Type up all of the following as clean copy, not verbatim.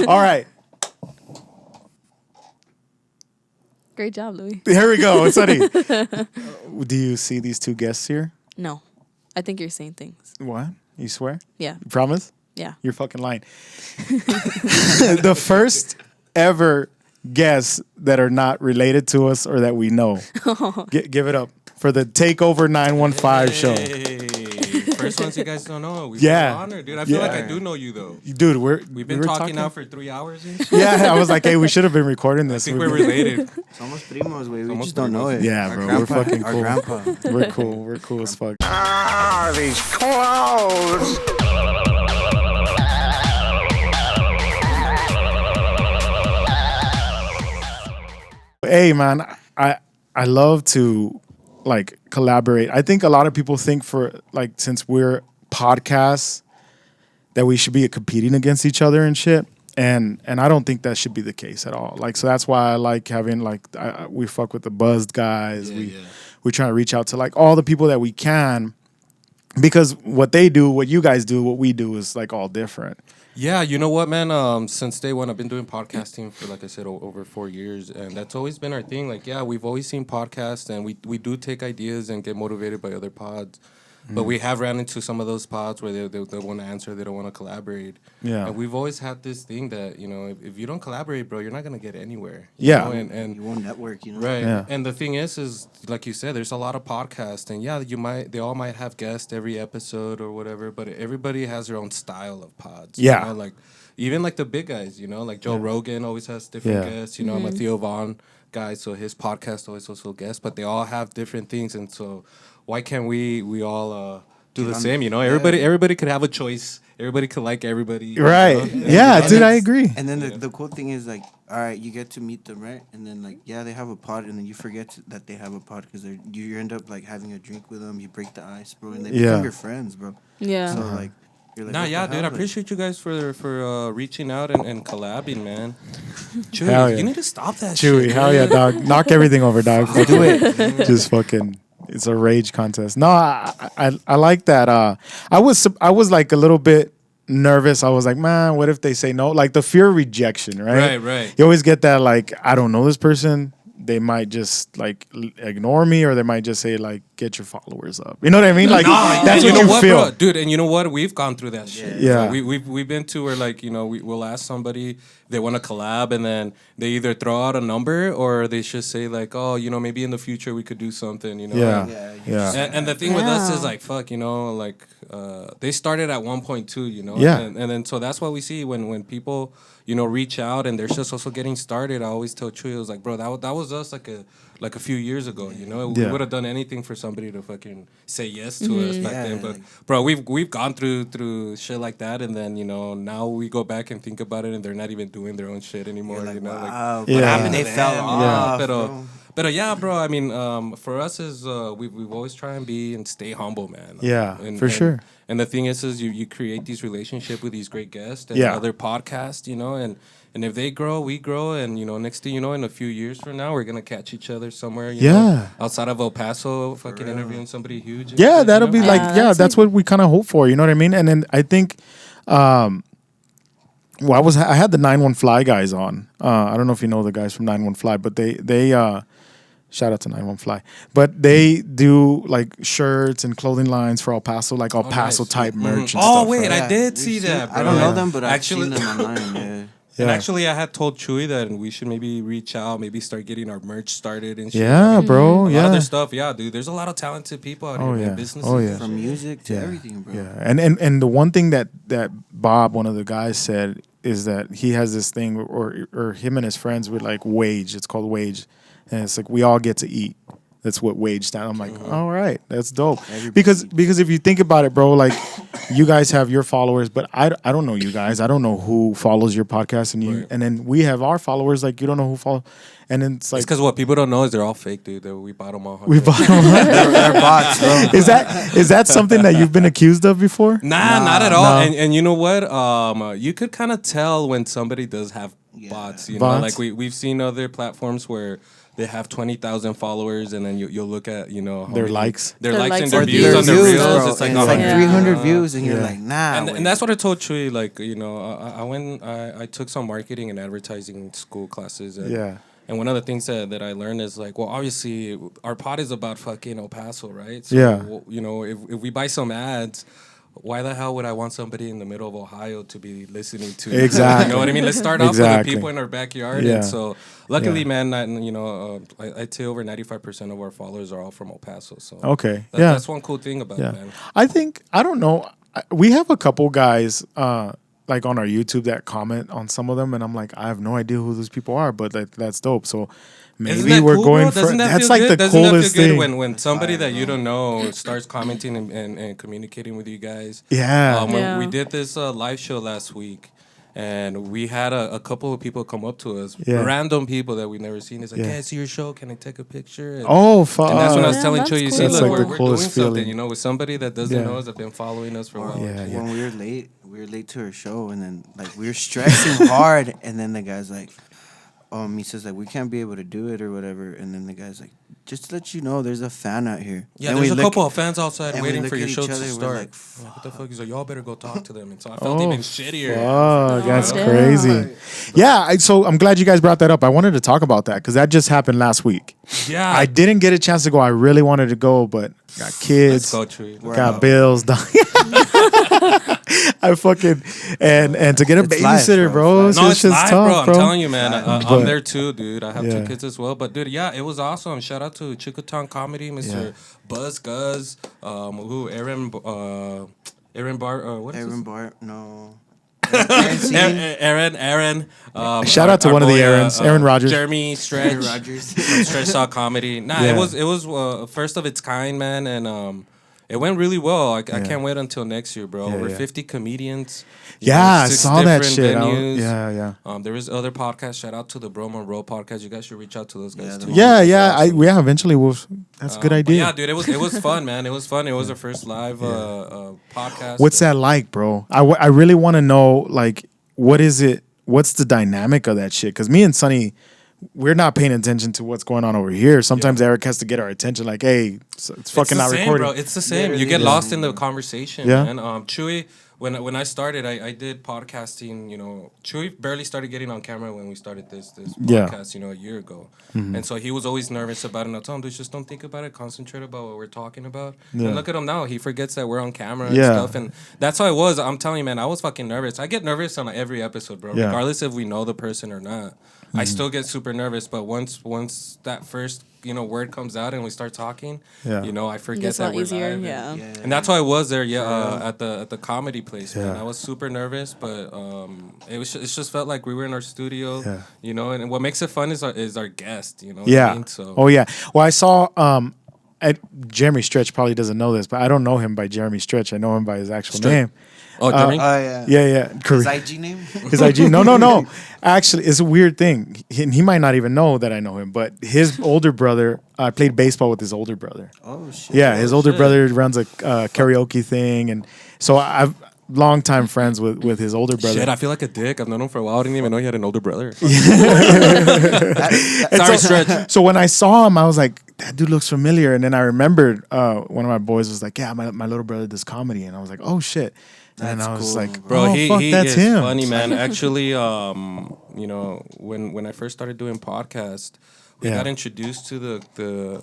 All right. Great job, Louie. Here we go. Sunny. Do you see these two guests here? No. I think you're saying things. What? You swear? Yeah. You promise? Yeah. You're fucking lying. The first ever guests that are not related to us or that we know. Give it up for the Takeover 915 show. First ones you guys don't know. We Yeah. feel honored, dude. I feel like I do know you though. Dude, We've been talking now for 3 hours. And shit. Yeah, I was like, hey, we should have been recording this. I think we're related. Somos primos, güey. We Somos just don't know it. Yeah, Our bro. grandpa, We're fucking cool. Our grandpa. We're cool. We're cool as fuck. Ah, these clothes. Hey, man, I love to like collaborate. I think a lot of people think for like since we're podcasts that we should be competing against each other and shit. And I don't think that should be the case at all. Like, so that's why I like having like we fuck with the buzzed guys. We try to reach out to like all the people that we can, because what they do, what you guys do, what we do is like all different. Yeah, you know what, man? Since day one, I've been doing podcasting for, like I said, over 4 years. And that's always been our thing. Like, yeah, we've always seen podcasts, and we do take ideas and get motivated by other pods. But we have ran into some of those pods where they want to answer, they don't want to collaborate. Yeah. And we've always had this thing that, you know, if you don't collaborate, bro, you're not going to get anywhere. Yeah. Know? And You won't network, you know? right. Yeah. And the thing is like you said, there's a lot of podcasts, and yeah, they all might have guests every episode or whatever, but everybody has their own style of pods. Yeah. You know? Like even like the big guys, you know, like Joe Rogan always has different guests. You know, I'm a Theo Vaughn guy, so his podcast always also guests, but they all have different things, and so why can't we all do the same? You know, everybody could have a choice. Everybody could like everybody. Right. You know? Yeah, dude, I agree. And then the cool thing is, like, all right, you get to meet them, right? And then, like, yeah, they have a pod, and then you forget that they have a pod because you end up, like, having a drink with them. You break the ice, bro, and they become your friends, bro. Yeah. So, like, you're like, Nah, what yeah, the dude. hell? I appreciate you guys for reaching out and collabing, man. Chuy, Hell yeah. you need to stop that Chewy, shit. hell yeah, dog. Knock everything over, dog. Do it. Just fucking, it's a rage contest. No, I like that. I was like a little bit nervous. I was like, man, what if they say no? Like the fear of rejection, right? Right. You always get that, like, I don't know this person. They might just like ignore me, or they might just say like, get your followers up. You know what I mean? Like that's what you feel, bro? Dude. And you know what? We've gone through that shit. Yeah. So we've been to where, like, you know, we'll ask somebody, they want to collab, and then they either throw out a number or they just say like, oh, you know, maybe in the future we could do something. You know. Yeah. And the thing with us is like, fuck, you know, like they started at 1.2, you know. Yeah. And then so that's what we see when people, you know, reach out and they're just also getting started. I always tell Chuy, I was like, bro, that was us like a few years ago, you know. We would have done anything for somebody to fucking say yes to us back then. But bro, we've gone through shit like that, and then, you know, now we go back and think about it, and they're not even doing their own shit anymore. Like, you know, wow, like what happened? to They them, fell you know? off, But yeah, bro. I mean, for us is we've always try and be and stay humble, man. Yeah, for sure. And the thing is you create these relationships with these great guests and Yeah. other podcasts, you know, and if they grow, we grow, and, you know, next thing you know, in a few years from now, we're gonna catch each other somewhere, you know, outside of El Paso, fucking interviewing somebody huge. And Yeah, shit, that'll you know? be like, that's what we kind of hope for. You know what I mean? And then I think, well, I had the 91 Fly guys on. I don't know if you know the guys from 91 Fly, but they shout out to 91 Fly, but they do like shirts and clothing lines for El Paso, like El Paso type merch. And Oh stuff, wait, right? I did see that, bro. I don't know them, but I've Actually- seen them online, yeah. And actually, I had told Chuy that we should maybe reach out, maybe start getting our merch started and shit. Yeah, bro. A lot Yeah. of their stuff. Yeah, dude. There's a lot of talented people out here, man. Businesses. Oh, yeah. From music to everything, bro. Yeah, and the one thing that Bob, one of the guys, said is that he has this thing, or him and his friends would like wage. It's called wage, and it's like we all get to eat. That's what wage stands. I'm like, all right, that's dope. Because if you think about it, bro, like you guys have your followers, but I don't know you guys. I don't know who follows your podcast, and then we have our followers. Like you don't know who follows, and then it's like It's because what people don't know is they're all fake, dude. We bought them all. we bought them. They're bots, bro. Is that something that you've been accused of before? Nah, not at all. No. And you know what? You could kind of tell when somebody does have bots. You Bots? know, like we've seen other platforms where they have 20,000 followers, and then you'll look at how Their many- likes. their Their likes likes and their and views on the views, reels. bro. It's like and it's like 100. 300 views, and you're Yeah. like, nah. And that's what I told Chuy. Like I took some marketing and advertising school classes. And, Yeah. And one of the things that I learned is like, well, obviously our pod is about fucking El Paso, right? So, Yeah. If we buy some ads, why the hell would I want somebody in the middle of Ohio to be listening to? Exactly. You know what I mean? Let's start off with the Exactly. people in our backyard. Yeah. And so, luckily, Yeah. man, I'd say over 95% of our followers are all from El Paso. So Okay. Yeah. that's one cool thing about it, man. I don't know. We have a couple guys like on our YouTube that comment on some of them, and I'm like, I have no idea who those people are, but that's dope. So maybe Isn't that we're cool, going bro? for Doesn't that that's feel like good? the Doesn't coolest that feel thing. good when somebody fire, that you bro. don't know starts commenting and communicating with you guys? Yeah. When we did this live show last week, and we had a couple of people come up to us, Yeah. random people that we've never seen. It's like, Yeah. hey, I see your show. Can I take a picture? And, Oh, fuck. and that's when I was Yeah, telling that's Chuy, you cool. see, That's look, like the we're doing coolest something, feeling. with somebody that doesn't Yeah. know us, that been following us for a while. Yeah, yeah. When we were late to our show, and then like we were stressing hard, and then the guy's like, Misa's like, we can't be able to do it or whatever, and then the guy's like, just to let you know, there's a fan out here. Yeah, and there's we a look- couple of fans outside and we waiting look for at your each show to other, we're start. like, I'm like, what the fuck? He's like, y'all better go talk to them. And so I felt Oh, even shittier. Fuck, that's damn. crazy. Yeah, so I'm glad you guys brought that up. I wanted to talk about that because that just happened last week. Yeah. I didn't get a chance to go. I really wanted to go, but got Let's kids, go, Chuy. We're got out. bills done. I fucking and to get a It's life, babysitter, bro. bro. It's No, It's it's just live, tough, bro. I'm telling you, man. But- I'm there too, dude. I have Yeah. 2 kids as well. But, dude, yeah, it was awesome. Shout out to Chukotan Comedy, Mr. Yeah. Buzz Guz, Aaron Bar, what is Aaron his? Bart, no. Aaron. Shout out to one of the Aarons, Aaron Rodgers. Jeremy Stretch. Aaron Rodgers. From Stretch Talk Comedy. Nah, Yeah. it was first of its kind, man, and it went really well. I can't wait until next year, bro. Yeah, Over yeah. 50 comedians. Yeah, I 6 saw that different shit. venues. Yeah. There is other podcasts. Shout out to the Bro Monroe podcast. You guys should reach out to those guys too. Yeah. Eventually we'll. That's a good But idea. yeah, dude, it was fun, man. It was fun. It was our first live podcast. What's that like, bro? I really want to know, like, what is it? What's the dynamic of that shit? Because me and Sonny, we're not paying attention to what's going on over here. Sometimes Eric has to get our attention, like, hey, it's fucking not same, recording. bro. It's the same. Literally You get the lost same, in the bro. conversation, Yeah. man. Chuy, when I started, I did podcasting. Chuy barely started getting on camera when we started this Yeah. podcast, a year ago. And so he was always nervous about it. And I told him, dude, just don't think about it. Concentrate about what we're talking about. Yeah. And look at him now. He forgets that we're on camera and Yeah. stuff. And that's how it was. I'm telling you, man, I was fucking nervous. I get nervous on every episode, bro. Yeah. Regardless if we know the person or not. I still get super nervous. But once that first, word comes out and we start talking, Yeah. I forget Gets a that lot we're easier, live. yeah. And that's why I was there, at the comedy place, man. Yeah. I was super nervous, but it just felt like we were in our studio, Yeah. And what makes it fun is our guest, what Yeah. I mean? So Oh yeah. Well, I saw Jeremy Stretch probably doesn't know this, but I don't know him by Jeremy Stretch. I know him by his actual name. Jeremy? Oh, yeah. Yeah. His IG name? His IG. No. Actually, it's a weird thing. He might not even know that I know him, but his older brother, I played baseball with his older brother. Oh, shit. Yeah, his older shit. brother runs a karaoke thing, and so I've longtime friends with his older brother. Shit, I feel like a dick. I've known him for a while. I didn't even know he had an older brother. And Sorry, so, Stretch. so when I saw him, I was like, that dude looks familiar. And then I remembered one of my boys was like, yeah, my little brother does comedy. And I was like, oh, shit. And That's I was cool, like, Bro, oh, he that's is him. funny, man. Actually, when I first started doing podcast, we Yeah. got introduced to the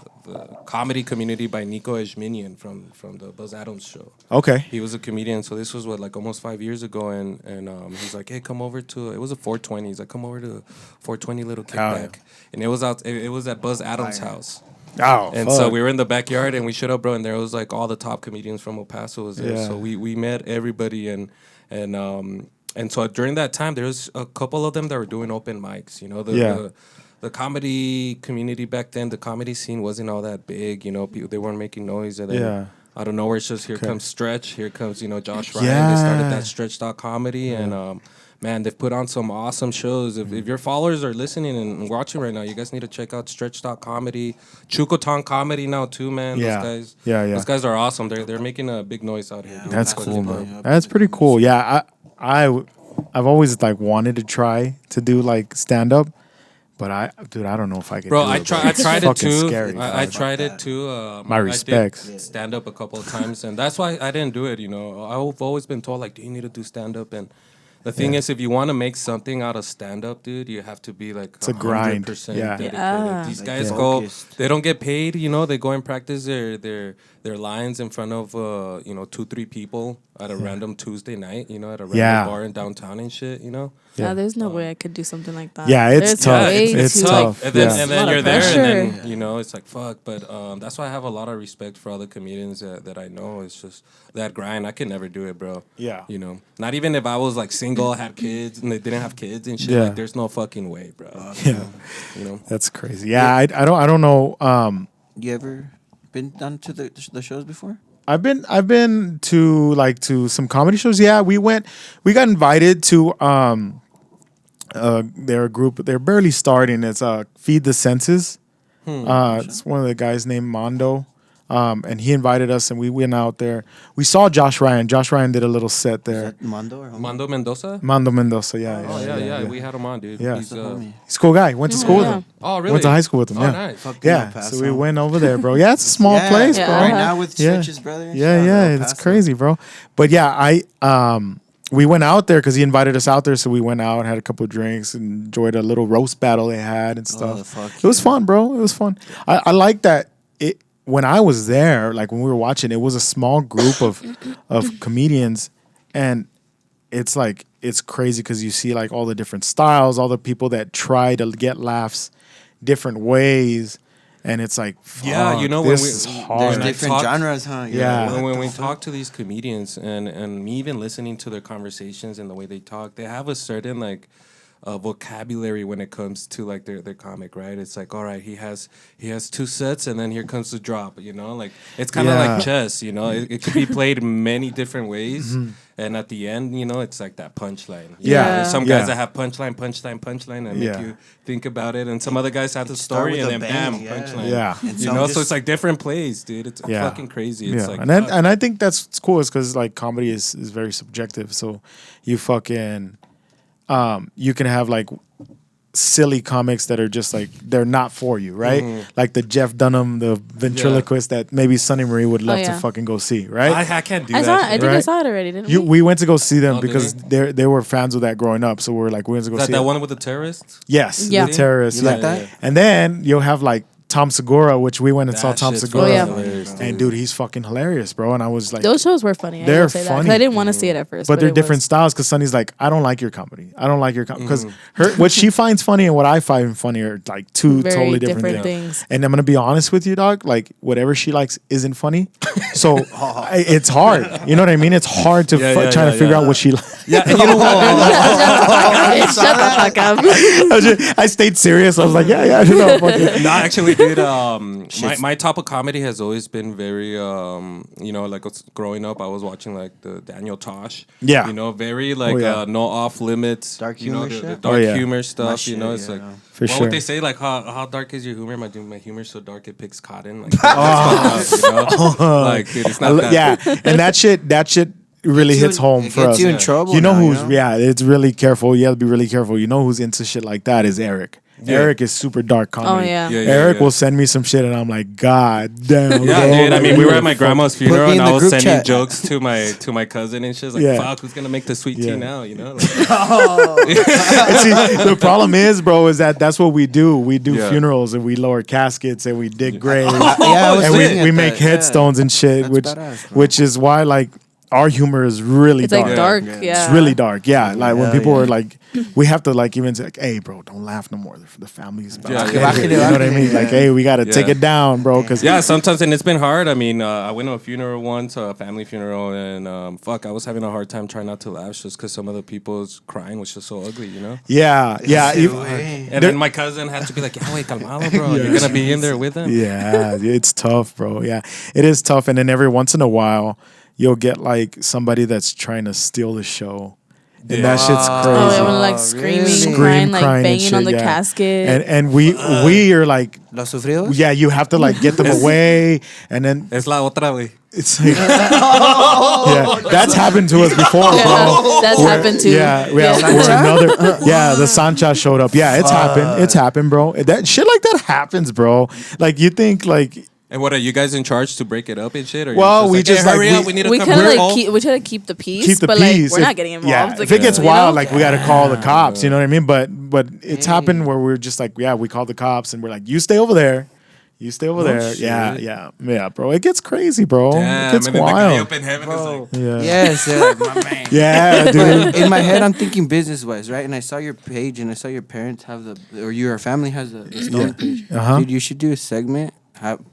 comedy community by Nico Ejminian from the Buzz Adams show. Okay. He was a comedian, so this was almost 5 years ago, and he's like, hey, come over to, it was a 420. He's like, come over to 420 little kickback, and it was at Buzz Adams' house. Oh, And so we were in the backyard and we showed up, bro, and there was like all the top comedians from El Paso was there. Yeah. So we met everybody, and so during that time there was a couple of them that were doing open mics. The comedy community back then, the comedy scene wasn't all that big. People, they weren't making noise. And then out of nowhere, it's just here comes Stretch, here comes Josh Ryan. Yeah. They started that Stretch Comedy, and man, they've put on some awesome shows. If your followers are listening and watching right now, you guys need to check out Stretch Comedy, Chukotan Comedy now too, man. Yeah. Those guys, Yeah. those guys are awesome. They're making a big noise out here. dude. That's Fuck cool, it, man. Yeah. That's pretty cool. Yeah, I I've always like wanted to try to do like stand up, but I don't know if I could. Bro, do I it, tried it Fucking too. Scary, I dog. tried it too. My respects. I did stand up a couple of times, and that's why I didn't do it. You know, I've always been told like, do you need to do stand up? And the thing is, if you want to make something out of stand up, dude, you have to be like It's a grind. 100% Yeah. dedicated. Yeah. These Like, guys focused. they don't get paid. You know, they go and practice their lines in front of 2-3 people at a random Tuesday night. You know, at a random bar in downtown and shit. You know. Yeah, there's no way I could do something like that. Yeah, it's There's tough. way It's too- tough. And then, Yeah. and then A lot you're of there, and pressure. then it's like fuck. But that's why I have a lot of respect for all the comedians that I know. It's just that grind. I could never do it, bro. Yeah. You know, not even if I was like single, had kids, and they didn't have kids and shit. Yeah. Like, there's no fucking way, bro. Yeah. You know. That's crazy. Yeah, I don't know. You ever been down to the shows before? I've been to some comedy shows. Yeah, we got invited to their group. They're barely starting. It's Feed the Senses. It's one of the guys named Mondo. And he invited us, and we went out there. We saw Josh Ryan. Josh Ryan did a little set there. Is that Mondo or homie? Mando Mendoza. Mando Mendoza, yeah. Oh yeah. We had him on, dude. Yeah. He's, That's a homie. He's a cool guy. Went to school with Yeah. him. oh really? Went to high school with him. Oh Yeah. nice. Fucking El Yeah. Paso. So we went over there, bro. Yeah, it's a small place, Yeah. bro. Right now with Yeah. Switch's brother. and Yeah, shit, yeah, El it's Paso. crazy, bro. But yeah, we went out there because he invited us out there, so we went out, had a couple of drinks, and enjoyed a little roast battle they had and stuff. fuck It was yeah. fun, bro. It was fun. I like that. When I was there, like when we were watching, it was a small group of comedians, and it's like it's crazy because you see like all the different styles, all the people that try to get laughs different ways, and it's like, Yeah, fuck, you know, when this we- is There's hard. When I different talked- genres, huh? Yeah. When we talk to these comedians and me even listening to their conversations and the way they talk, they have a certain like vocabulary when it comes to like their comic, right? It's like, all right, he has 2 sets and then here comes the drop, you know? Like it's kind of Yeah. like chess, you know? It could be played many different ways. And at the end, you know, it's like that punchline. Yeah. There's some Yeah. guys that have punchline and Yeah. make you think about it. And some other guys have the Start story with and a then bang, bam, yeah. punchline. Yeah. And You some know, just- so it's like different plays, dude. It's Yeah. fucking crazy. It's like, and I think that's what's cool is because like comedy is very subjective. So you fucking you can have like silly comics that are just like they're not for you, right? Like the Jeff Dunham, the ventriloquist that maybe Sonny Marie would love to yeah. fucking go see, right? I can't do I that. saw. shit. I think I right? saw it already. Didn't we? We went to go see them Oh, did because we? they were fans of that growing up. So we're like, we went to go Is see that it. one with the terrorists? Yes, Yeah. the terrorists. You yeah. like that? And then you'll have like Tom Segura, which we went and saw That Tom shit's Segura. Oh, yeah. hilarious, And dude, he's fucking hilarious, bro. And I was like, Those shows were funny. I They're will say that, 'cause funny. I didn't want to see it at first, but they're it different was- styles because Sunny's like, I don't like your comedy. I don't like your comedy. Because what she finds funny and what I find funny are like two Very totally different, different things. things. And I'm going to be honest with you, dog. Like, whatever she likes isn't funny. So it's hard. You know what I mean? It's hard to trying to figure out what she likes. Yeah, and you know what? Shut the fuck up. I stayed serious. I was like, yeah, no, fuck it. No, actually, dude. My top of comedy has always been very, you know, like growing up, I was watching like the Daniel Tosh. Yeah. You know, very like no off limits. Dark you know, humor the shit? dark Oh, yeah. humor stuff. shit, You know, it's yeah. like For what sure. would they say? Like how dark is your humor? My humor's so dark it picks cotton. Like, that's fucked up, you know? Like, dude, it's not that. Yeah, and that shit really Gets you hits in- home it for gets us. you in trouble You know now, who's you know? yeah, it's really careful. You have to be really careful. You know who's into shit like that is Eric. Yeah. Eric is super dark comedy. Oh, yeah. Yeah, Eric yeah. will send me some shit and I'm like, God damn. Yeah, bro. dude. I mean, we were at my Fuck. grandma's me funeral, in and the I was group sending chat. jokes to my cousin and shit. Like, Yeah. fuck, who's gonna make the sweet Yeah. tea now? You know? Like, And see, the problem is, bro, is that's what we do. We do Yeah. funerals and we lower caskets and we dig graves. I was and looking at we make that, yeah. headstones and shit, That's badass, bro. which is why like our humor is really It's dark. like dark. Yeah. Yeah. It's really dark. Yeah. Like when Hell people yeah. are like, we have to like even say like, hey, bro, don't laugh no more. The family's about Yeah, to yeah. get here. You know what I mean? Like, hey, we got to take Yeah. it down, bro. Because yeah, sometimes, and it's been hard. I mean, I went to a funeral once, a family funeral, and I was having a hard time trying not to laugh just because some of the people's crying was just so ugly, you know? yeah. And then my cousin had to be like, yeah, wait, calmado, bro. You're going to be in there with them? Yeah, it's tough, bro. Yeah, it is tough. And then every once in a while, you'll get like somebody that's trying to steal the show. And that shit's crazy. Oh, everyone like screaming, Really? crying, like Crying and banging on shit, the yeah. casket. And we are like, Los sufridos? yeah, you have to like get them away, and then Es la otra, güey. it's like, yeah, that's happened to us before, bro. Yeah, that's happened too. Yeah, yeah, or another. Yeah, the Sancha showed up. Yeah, it's happened. It's happened, bro. That shit like that happens, bro. Like you think like. And what are you guys in charge to break it up and shit? Or Well, you're we just hey, hurry like- up, we need to We come kind of here. like we try to keep the peace, Keep the but peace. like we're not If- getting involved. Yeah, Like, if it gets you wild, know? like we got to call the cops. You know what I mean? But it's happened where we're just like, yeah, we call the cops and we're like, you stay over there. You stay over there. shit. Yeah, bro. It gets crazy, bro. Damn, it gets and then the guy wild. up in heaven is like, Yeah. Yes, they're like, my man. Yeah, dude. In my head, I'm thinking business-wise, right? And I saw your page, and I saw your parents have or your family has the story page. Uh-huh. Dude, you should do a segment,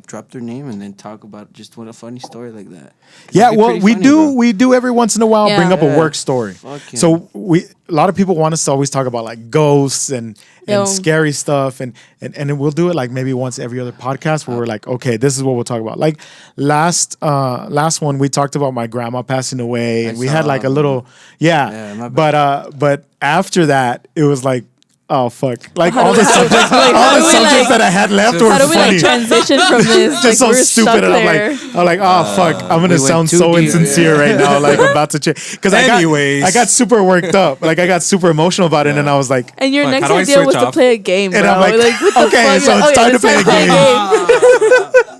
drop their name, and then talk about just what a funny story like that. Yeah, It'd be well, pretty we funny, do bro. we do every once in a while bring Yeah. up a work story. Fuck yeah. So a lot of people want us to always talk about like ghosts and Yeah. scary stuff and then we'll do it like maybe once every other podcast where we're like, okay, this is what we'll talk about. Like last one we talked about my grandma passing away and we had like a little Yeah, my bad. but after that it was like, oh fuck. Like How all do the we- subjects like, how all the do we, subjects like- that I had left were How do we funny. like transition from this? Just so we're stupid, stuck and there. I'm like, oh fuck, I'm gonna we went sound too so deep. insincere right now, like about to change. Because Anyways. I got super worked up, like I got super emotional about it, and then I was like, And your Fuck, next how do I idea switch was to off? play a game, bro. And I'm like, what the okay, fuck? so it's time to play a game. game.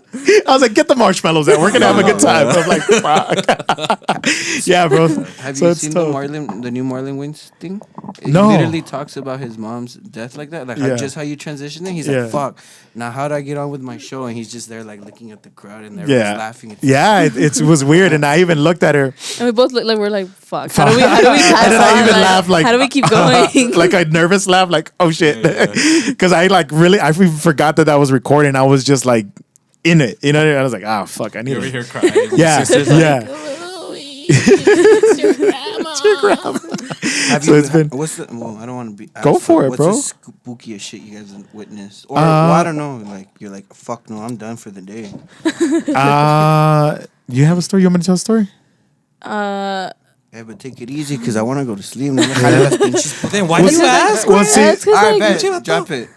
I was like, get the marshmallows out, we're gonna have a good time. I'm like, fuck, yeah, bro. Have So you it's seen tough. the new Marlon Wayans thing? He No. literally talks about his mom's death like that, like Yeah. just how you transitioning. He's Yeah. like, "Fuck, now how do I get on with my show?" And he's just there like looking at the crowd and everyone's Yeah, laughing. It's yeah, it was weird, and I even looked at her, And we both look like we're like, fuck. How do we pass and then I on? even Like, laughed like, how do we keep going? like a nervous laugh, like oh shit, because I like really I even forgot that was recording. I was just like in it, you know. I was like, ah, fuck, I need you're over to. here crying. Yeah, Sisters like, yeah. Have So you? it's been- What's the? Well, I don't want to be. Go ask, for it, what's bro. the spookiest shit you guys witnessed? Or well, I don't know. Like you're like, fuck no, I'm done for the day. You have a story? You want me to tell a story? Yeah, but take it easy because I want to go to sleep. No me jale las pinches- Then why do you ask? Well, see, That's 'cause, All right, like, bet. Drop it.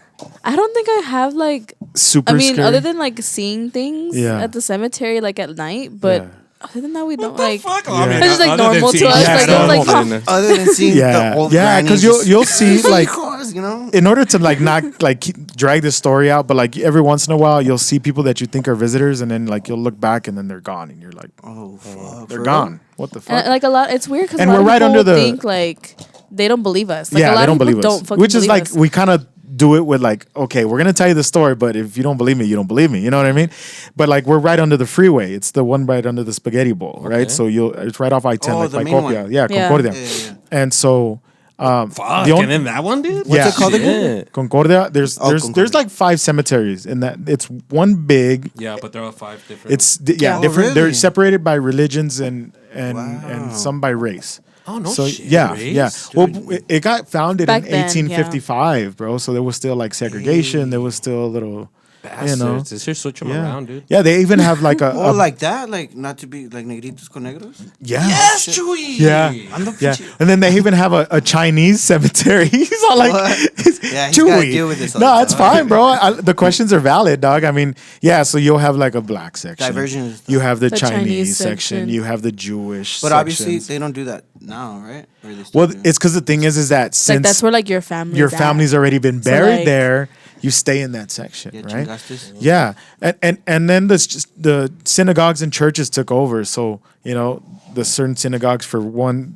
I don't think I have like. super I mean, scary. other than like seeing things Yeah. at the cemetery, like at night, but Yeah. other than that, we don't like. Fuck, I mean, It's just like other than normal to seeing- us. Yeah, Like, it's it was like, normal. oh, Other than seeing yeah, the old yeah, because you'll see like you know. in order to like not like drag this story out, but like every once in a while you'll see people that you think are visitors, and then like you'll look back and then they're gone, and you're like, Oh fuck, they're for gone. What the fuck? and, like a lot. It's weird because And a lot we're of right people under the- think like they don't believe us. Like, yeah, a lot they don't of people believe us. don't fucking Which is believe like us. we kind of do it with like, okay, we're gonna tell you the story, but if you don't believe me, you don't believe me. You know what I mean? But like we're right under the freeway. It's the one right under the spaghetti bowl, right? So it's right off I-10, Oh, like the by main Copia. one. Yeah, Yeah. Concordia. Yeah. And so Fuck, the only- and then that one, dude? Yeah. What's it called again? Shit. Concordia. There's Concordia. there's like 5 cemeteries in that. It's one big. Yeah, but there are 5 different. Yeah. Oh, different. They're really? separated by religions and Wow. some by race. Oh, no So shit. yeah, race? yeah. Well, it got founded Back in then, 1855, bro. So there was still like segregation. There was still a little, Bastards. you know. Let's just switch them Yeah, around, dude. yeah. They even have like a, Oh, like that, like not to be like negritos con negros. yeah. Yes, Chuy! Yeah, Ando yeah, pinche- and then they even have a Chinese cemetery. He's all like, What? it's Yeah, he's gotta Chewy. deal with this all No, the it's time. fine, bro. The questions are valid, dog. I mean, yeah. So you'll have like a black section. Diversion is- You have the, The Chinese, Chinese section. section. You have the Jewish. But obviously sections. they don't do that now, right? Or they still Well, do? it's because the thing is that It's like since that's where like your family. your family's already been buried like- there, you stay in that section, Yeah, right? chingastes. Yeah, and then the synagogues and churches took over. So you know the certain synagogues for one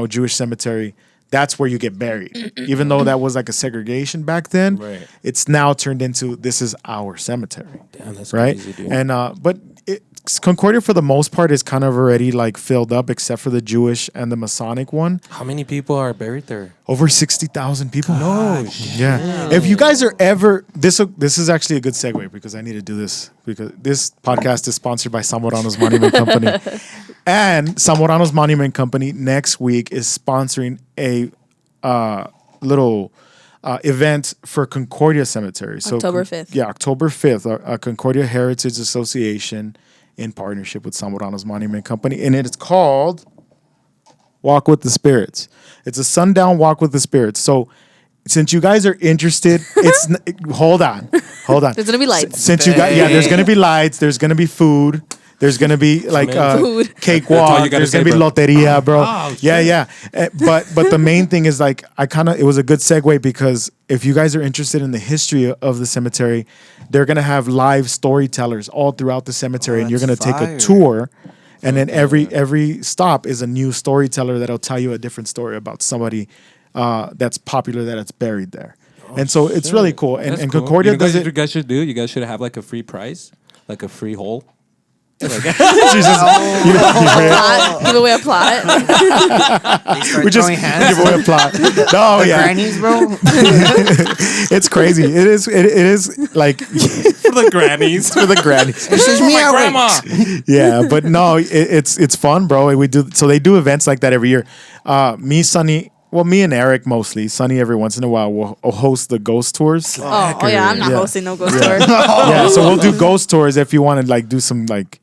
Jewish cemetery, that's where you get buried. Even though that was like a segregation back then, Right. it's now turned into this is our cemetery, Damn, that's right? crazy, dude. And but Concordia for the most part is kind of already like filled up, except for the Jewish and the Masonic one. How many people are buried there? Over 60,000 people. No, yeah. If you guys are ever this is actually a good segue because I need to do this because this podcast is sponsored by Zamorano's Monument Company, and Zamorano's Monument Company next week is sponsoring a little event for Concordia Cemetery. So October 5th. Yeah, October 5th. A Concordia Heritage Association in partnership with Zamorano's Monument Company, and it is called walk with the spirits. It's a sundown walk with the spirits. So since you guys are interested, hold on. There's gonna be lights. Since you guys, there's gonna be lights. There's gonna be food. There's gonna be like Food. cake all walk. you gotta There's say, gonna be bro. loteria, bro. Oh, Yeah. But the main thing is like it was a good segue because if you guys are interested in the history of the cemetery, they're gonna have live storytellers all throughout the cemetery, and you're gonna that's take a fire. tour. And then every stop is a new storyteller that'll tell you a different story about somebody that's popular that's buried there. And so it's really cool. And, That's and cool. Concordia You know what does it. you guys should do? You guys should have like a free prize, like a free hole. Jesus. Give away a plot. They start We just throwing hands. give away a plot. No, yeah, Grannies, bro. it's crazy. It is like For the grannies. for the grannies. This is me, My grandma. Yeah, but no, it's fun, bro. We do so they do events like that every year. Me and Eric mostly. Sonny every once in a while will host the ghost tours. Oh yeah, I'm not Yeah. hosting no ghost tour. Yeah, so we'll do ghost tours if you want to like do some like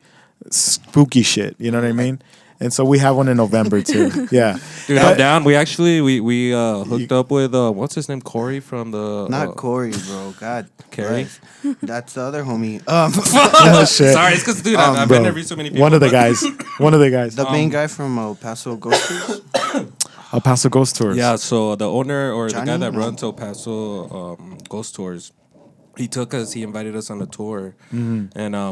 spooky shit. You know what I mean? And so we have one in November too. Yeah, Dude, I'm down. We actually we hooked up with what's his name, Corey from the Not Corey, bro. God. Carrie? Christ. That's the other homie. oh shit. Sorry, it's because dude, I've Bro, been there so many people. one of the but- guys. One of the guys. The main guy from El Paso Ghost Tours. El Paso Ghost Tours. Yeah, so the owner or the guy Johnny? that No. runs El Paso Ghost Tours, he invited us on a tour, and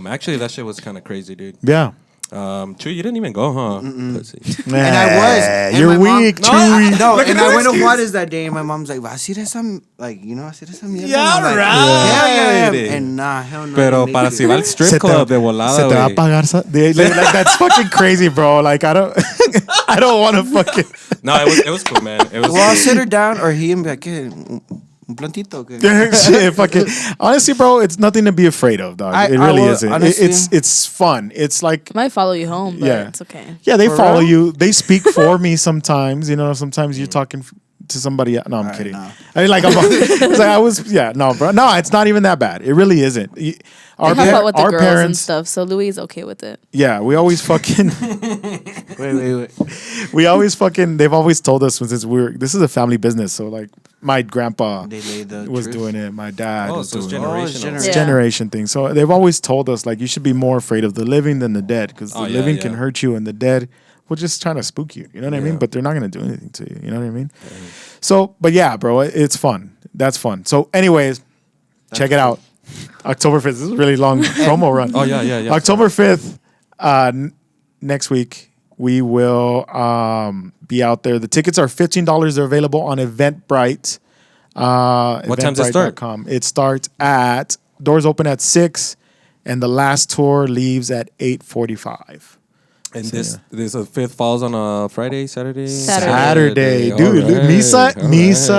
actually that shit was kind of crazy, dude. Yeah. Chuy, you didn't even go, huh? Pussy. And I was. And You're my mom- weak, No, Chewy. No, and I went to Juarez that day, and my mom's like, "Vas a ir a some, like, you know, vas a ir a some mierda?" Yeah, And I'm like, right. Yeah. And nah, hell no. Pero I para didn't si va al strip Se te- club de volada, se te va a güey. pagar like that's fucking crazy, bro. Like I don't I don't want to fucking No, it was cool, man. It was Well, I'll cool. sit her down, or he and be like, "¿Qué? Un plantito?" ¿Qué? shit, fucking honestly, bro, it's nothing to be afraid of, dog. I It really will- isn't. honestly- It's fun. It's like Might follow you home, but Yeah. it's okay. yeah, they For follow real? you. They speak for me sometimes. You know, sometimes you're talking to somebody. No, I'm Alright, kidding. nah. I mean, like no, bro. No, it's not even that bad. It really isn't. Our, They help out with the our girls and parents, stuff, so Louis is okay with it. yeah, we always fucking. Wait. We always fucking. They've always told us since this is a family business. So like, my grandpa They laid the was truth. doing it. My dad Oh, was so it's doing it. Oh, it's generational. It's Yeah. generation thing. So they've always told us like you should be more afraid of the living than the dead because the Oh, yeah, living can yeah. hurt you and the dead will just trying to spook you. You know what I mean? Yeah. But they're not gonna do anything to you. You know what I mean? So, but yeah, bro, it's fun. That's fun. So, anyways, check it out. October 5th. This is a really long promo run. Oh, yeah. October 5th, next week, we will be out there. The tickets are $15. They're available on Eventbrite. What time does it start? Eventbrite.com. It starts at, doors open at 6, and the last tour leaves at 8:45. And So, this fifth falls on a Friday, Saturday? Saturday. All Dude, right, Misa,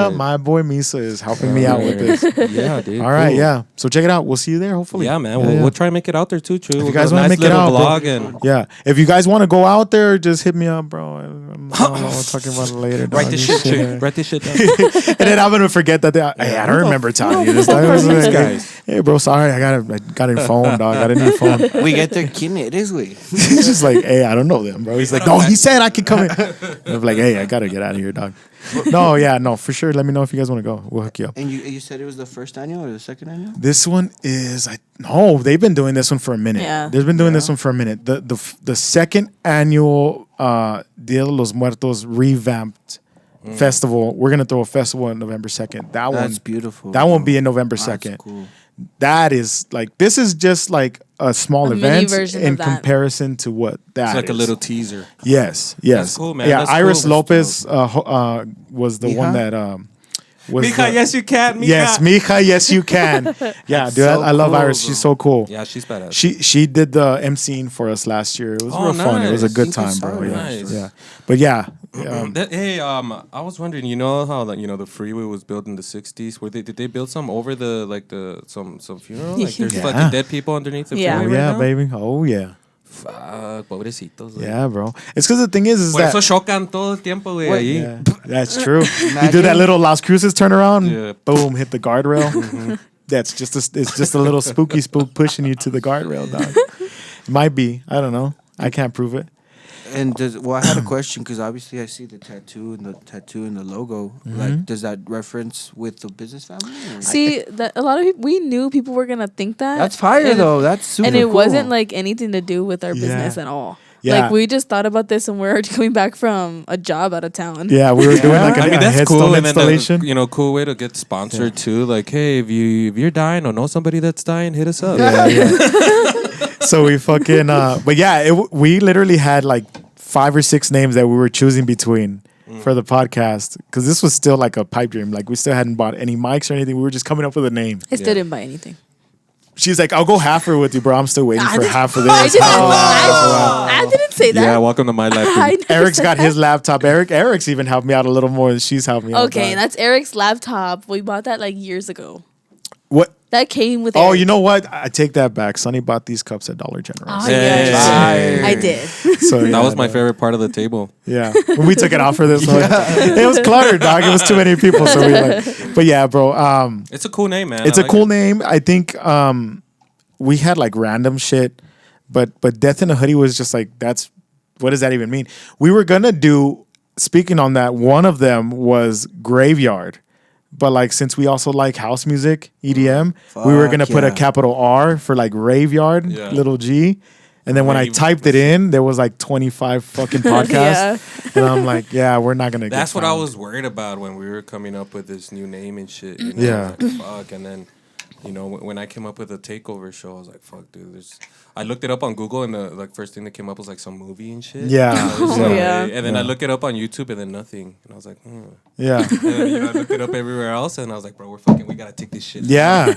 all right. my boy Misa is helping me out with this. Yeah, dude. All right, cool. yeah. So check it out. We'll see you there, hopefully. Yeah, man. Yeah. We'll try and make it out there too, Chuy. We'll you guys do a wanna nice make it little out, vlog bro. and Yeah. If you guys want to go out there, just hit me up, bro. I'm talking about it later. write dog. this shit, Chuy. Write this shit down. And then I'm gonna forget that. Hey, I don't remember telling you this. These guys. Hey, bro, sorry. I got a phone, dog. I got a new phone. We get there, ¿quién eres, güey? He's just like, hey, I don't know them, bro. He's like, no, he said I could come in. And I'm like, hey, I gotta get out of here, dog. No, for sure. Let me know if you guys want to go. We'll hook you up. And you said it was the first annual or the second annual? This one is they've been doing this one for a minute. Yeah. They've been doing this one for a minute. The second annual Dia de los Muertos revamped festival. We're gonna throw a festival on November 2nd. That That's one beautiful. That won't be in November That's 2nd. cool. That is like this is just like a small A mini event version in of that. comparison to what that It's like a is. little teaser. Yes. That's cool, man. Yeah, That's Iris cool. Lopez was the one Mija? that was Mija, the- yes, you can. Mija. Yes, Mija, yes you can. Yeah, dude, so I love cool, Iris. bro. She's so cool. Yeah, she's badass. She did the emceeing for us last year. It was Oh, real fun. It was a nice. good Thank time, you bro. so Yeah, much. yeah. But yeah, Hey, I was wondering, you know how the freeway was built in the '60s? Did they build some over some funeral? Like there's Yeah. fucking dead people underneath the Yeah. oh freeway yeah, right now? baby. Oh yeah, Fuck, pobrecitos. güey. yeah, bro. It's because the thing is Por that eso chocan todo el tiempo, güey. Wait, ahí. yeah, that's true. You do that Imagine- little Las Cruces turnaround. Yeah. Boom, hit the guardrail. That's it's just a little spooky spook pushing you to the guardrail, dog. It might be. I don't know. I can't prove it. And I had a question because obviously I see the tattoo and the logo. Like, does that reference with the business family? Or? See, that a lot of people, we knew people were gonna think that. That's fire though. That's super and it cool. wasn't like anything to do with our business at all. Yeah. Like we just thought about this when we were coming back from a job out of town. Yeah, we were doing like a that's headstone cool. And installation. then, cool way to get sponsored too. Like, hey, if you're dying or know somebody that's dying, hit us up. So we fucking, but yeah, we literally had like 5 or 6 names that we were choosing between for the podcast because this was still like a pipe dream. Like we still hadn't bought any mics or anything. We were just coming up with a name. I still didn't buy anything. She's like, I'll go half her with you, bro. I'm still waiting for half of this. I didn't say that. Yeah, welcome to my life. I never Eric's said got that. his laptop. Eric's even helped me out a little more than she's helped me out. Okay, that's Eric's laptop. We bought that like years ago. What? That came with Oh, Eric. you know what? I take that back. Sonny bought these cups at Dollar General. Oh, Hey. yes. I did. So That was my favorite part of the table. Yeah, when we took it off for this one, it was cluttered, dog. It was too many people. So we like, but yeah, bro. It's a cool name, man. It's a cool name. I think we had like random shit, but Death in a Hoodie was just like, that's what does that even mean? We were gonna do. Speaking on that, one of them was Graveyard. But like since we also like house music, EDM, we were gonna put a capital R for like Raveyard, little G. And then when I typed it in, there was like 25 fucking podcasts. And I'm like, yeah, we're not gonna That's get what I found. was worried about when we were coming up with this new name and shit. You know? Yeah. Like, fuck. And then, when I came up with a Takeover Show, I was like, fuck, dude. I looked it up on Google, and the first thing that came up was like some movie and shit. Yeah. And then I looked it up on YouTube, and then nothing. And I was like, Yeah. And then, I looked it up everywhere else, and I was like, bro, we gotta take this shit. Yeah.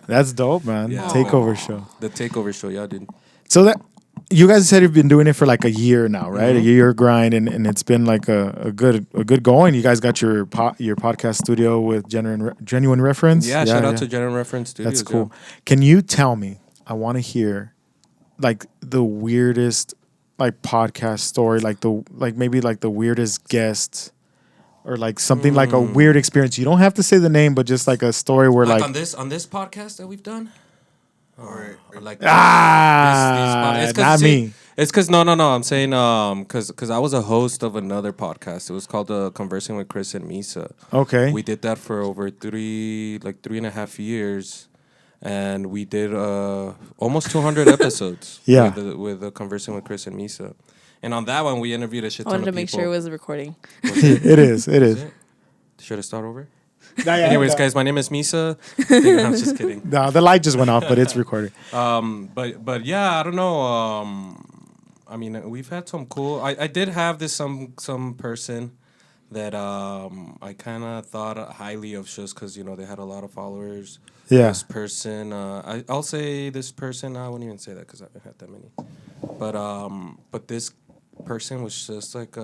That's dope, man. Yeah. Takeover Show. The Takeover Show, yeah, dude. So that you guys said you've been doing it for like a year now, right? A year grind, and it's been like a good going. You guys got your podcast studio with Genuine Reference. Yeah, shout out to Genuine Reference Studios. That's cool. Can you tell me? I want to hear like the weirdest like podcast story, maybe the weirdest guest, or like something like a weird experience. You don't have to say the name, but just like a story where like on this podcast that we've done. Or like it's not me. It's because no. I'm saying because I was a host of another podcast. It was called Conversing with Chris and Misa. Okay. We did that for over 3.5 years, and we did almost 200 episodes. Yeah. With Conversing with Chris and Misa, and on that one we interviewed a shit I ton of wanted people. to make sure it was recording. It is. Should I start over? Anyways, guys, my name is Misa. I'm just kidding. No, the light just went off, but it's recording. But yeah, I don't know. I mean, we've had some cool. I did have this some person that I kind of thought highly of just because they had a lot of followers. Yeah. This person, I'll say this person. I wouldn't even say that because I haven't had that many. But this person was just like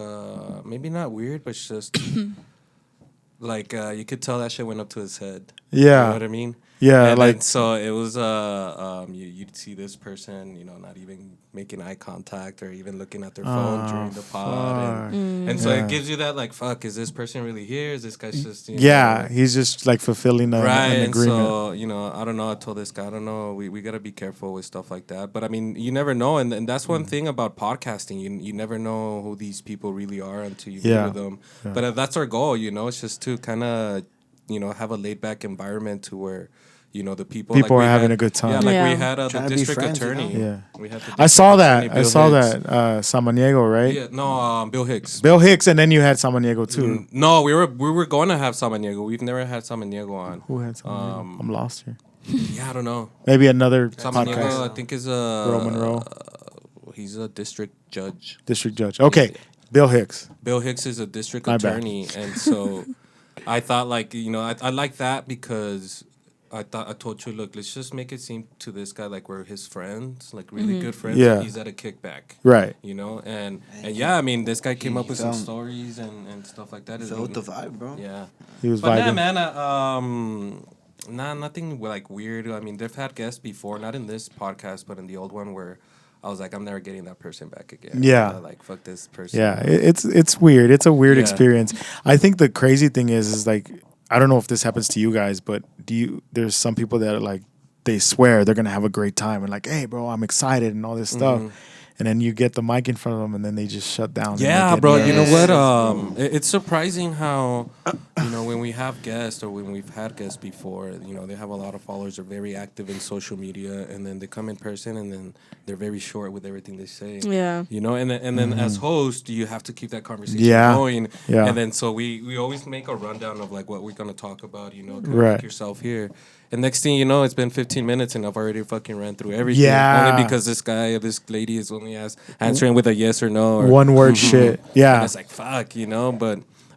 maybe not weird, but just. Like you could tell that shit went up to his head. Yeah, you know what I mean. Yeah, and so it was. You'd see this person, not even making eye contact or even looking at their phone during the pod, and so it gives you that like, fuck, is this person really here? Is this guy just? He's just like fulfilling an agreement. So I don't know. I told this guy, I don't know. We gotta be careful with stuff like that. But I mean, you never know, and that's one thing about podcasting. You never know who these people really are until you meet with them. Yeah. But that's our goal. It's just to kind of have a laid back environment to where. The people are having a good time. Yeah, like we had the district attorney. Yeah, we had I saw that. Hicks. Samaniego, right? Yeah, no, Bill Hicks. Bill Hicks, and then you had Samaniego too. No, we were going to have Samaniego. We've never had Samaniego on. Who had Samaniego? I'm lost here. Yeah, I don't know. Maybe another Samaniego, podcast. I think is Earl Monroe. He's a district judge. District judge. Okay, Bill Hicks. Bill Hicks is a district attorney, and so I thought like I like that because. I told you, look, let's just make it seem to this guy like we're his friends, like really good friends. Yeah. He's at a kickback. Right. And yeah, I mean, this guy came up with some stories and stuff like that. Felt the vibe, bro. Yeah. He was but vibing. Nah, man, nothing like weird. I mean, they've had guests before, not in this podcast, but in the old one where I was like, I'm never getting that person back again. Yeah. Like, fuck this person. Yeah, it's weird. It's a weird experience. I think the crazy thing is like, I don't know if this happens to you guys, but there's some people that are like, they swear they're going to have a great time and like, hey, bro, I'm excited and all this stuff. and then you get the mic in front of them, and then they just shut down. Yeah, bro. You know what? It's surprising how, when we have guests or when we've had guests before, they have a lot of followers, are very active in social media, and then they come in person, and then they're very short with everything they say. Yeah. And then as host, you have to keep that conversation going. Yeah. And then so we always make a rundown of like what we're gonna talk about. Right. Make yourself here. And next thing you know, it's been 15 minutes and I've already fucking ran through everything. Yeah. Only because this guy or this lady is only answering with a yes or no. Or one word shit. Yeah. And it's like, fuck,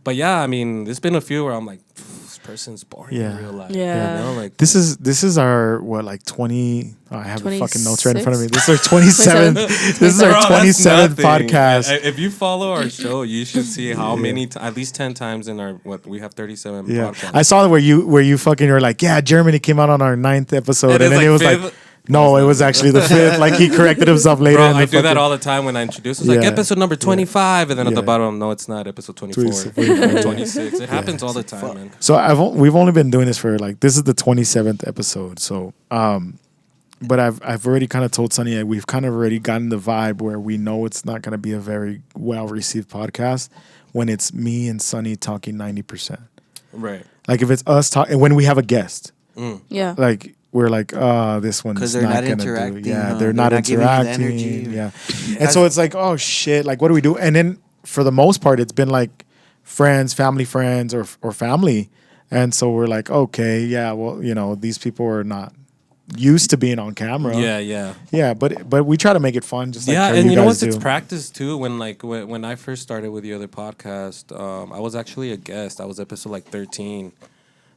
But yeah, I mean, there's been a few where I'm like, this person's boring in real life. Yeah. Like This is our 20. Oh, I have the fucking notes right in front of me. This is our 27th. 27th. This is our 27th podcast. If you follow our show, you should see how many, at least 10 times in our we have 37 podcasts. I saw where you fucking were like, yeah, Germany came out on our 9th episode, and then like it was fifth. like. No, it was actually the 5th. Like he corrected himself later. Bro, I do that all the time when I introduce. It's like episode number 25, and then at the Yeah. bottom, no, it's not episode 24, 26. It happens all the time, man. So we've only been doing this for this is the 27th episode. So, but I've already kind of told Sonny we've kind of already gotten the vibe where we know it's not going to be a very well received podcast when it's me and Sonny talking 90%. Right. Like if it's us talking when we have a guest. Yeah. Like we're like, this one's 'Cause they're not not gonna interacting, do. Yeah, huh? they're not giving you the interacting. energy. Yeah, and so it's like, oh shit, like what do we do? And then for the most part, it's been like friends, family, friends, or family, and so we're like, okay, yeah, well, these people are not used to being on camera. Yeah. But we try to make it fun, just like how and you know guys what? do. It's practice too. When I first started with the other podcast, I was actually a guest. I was episode like 13.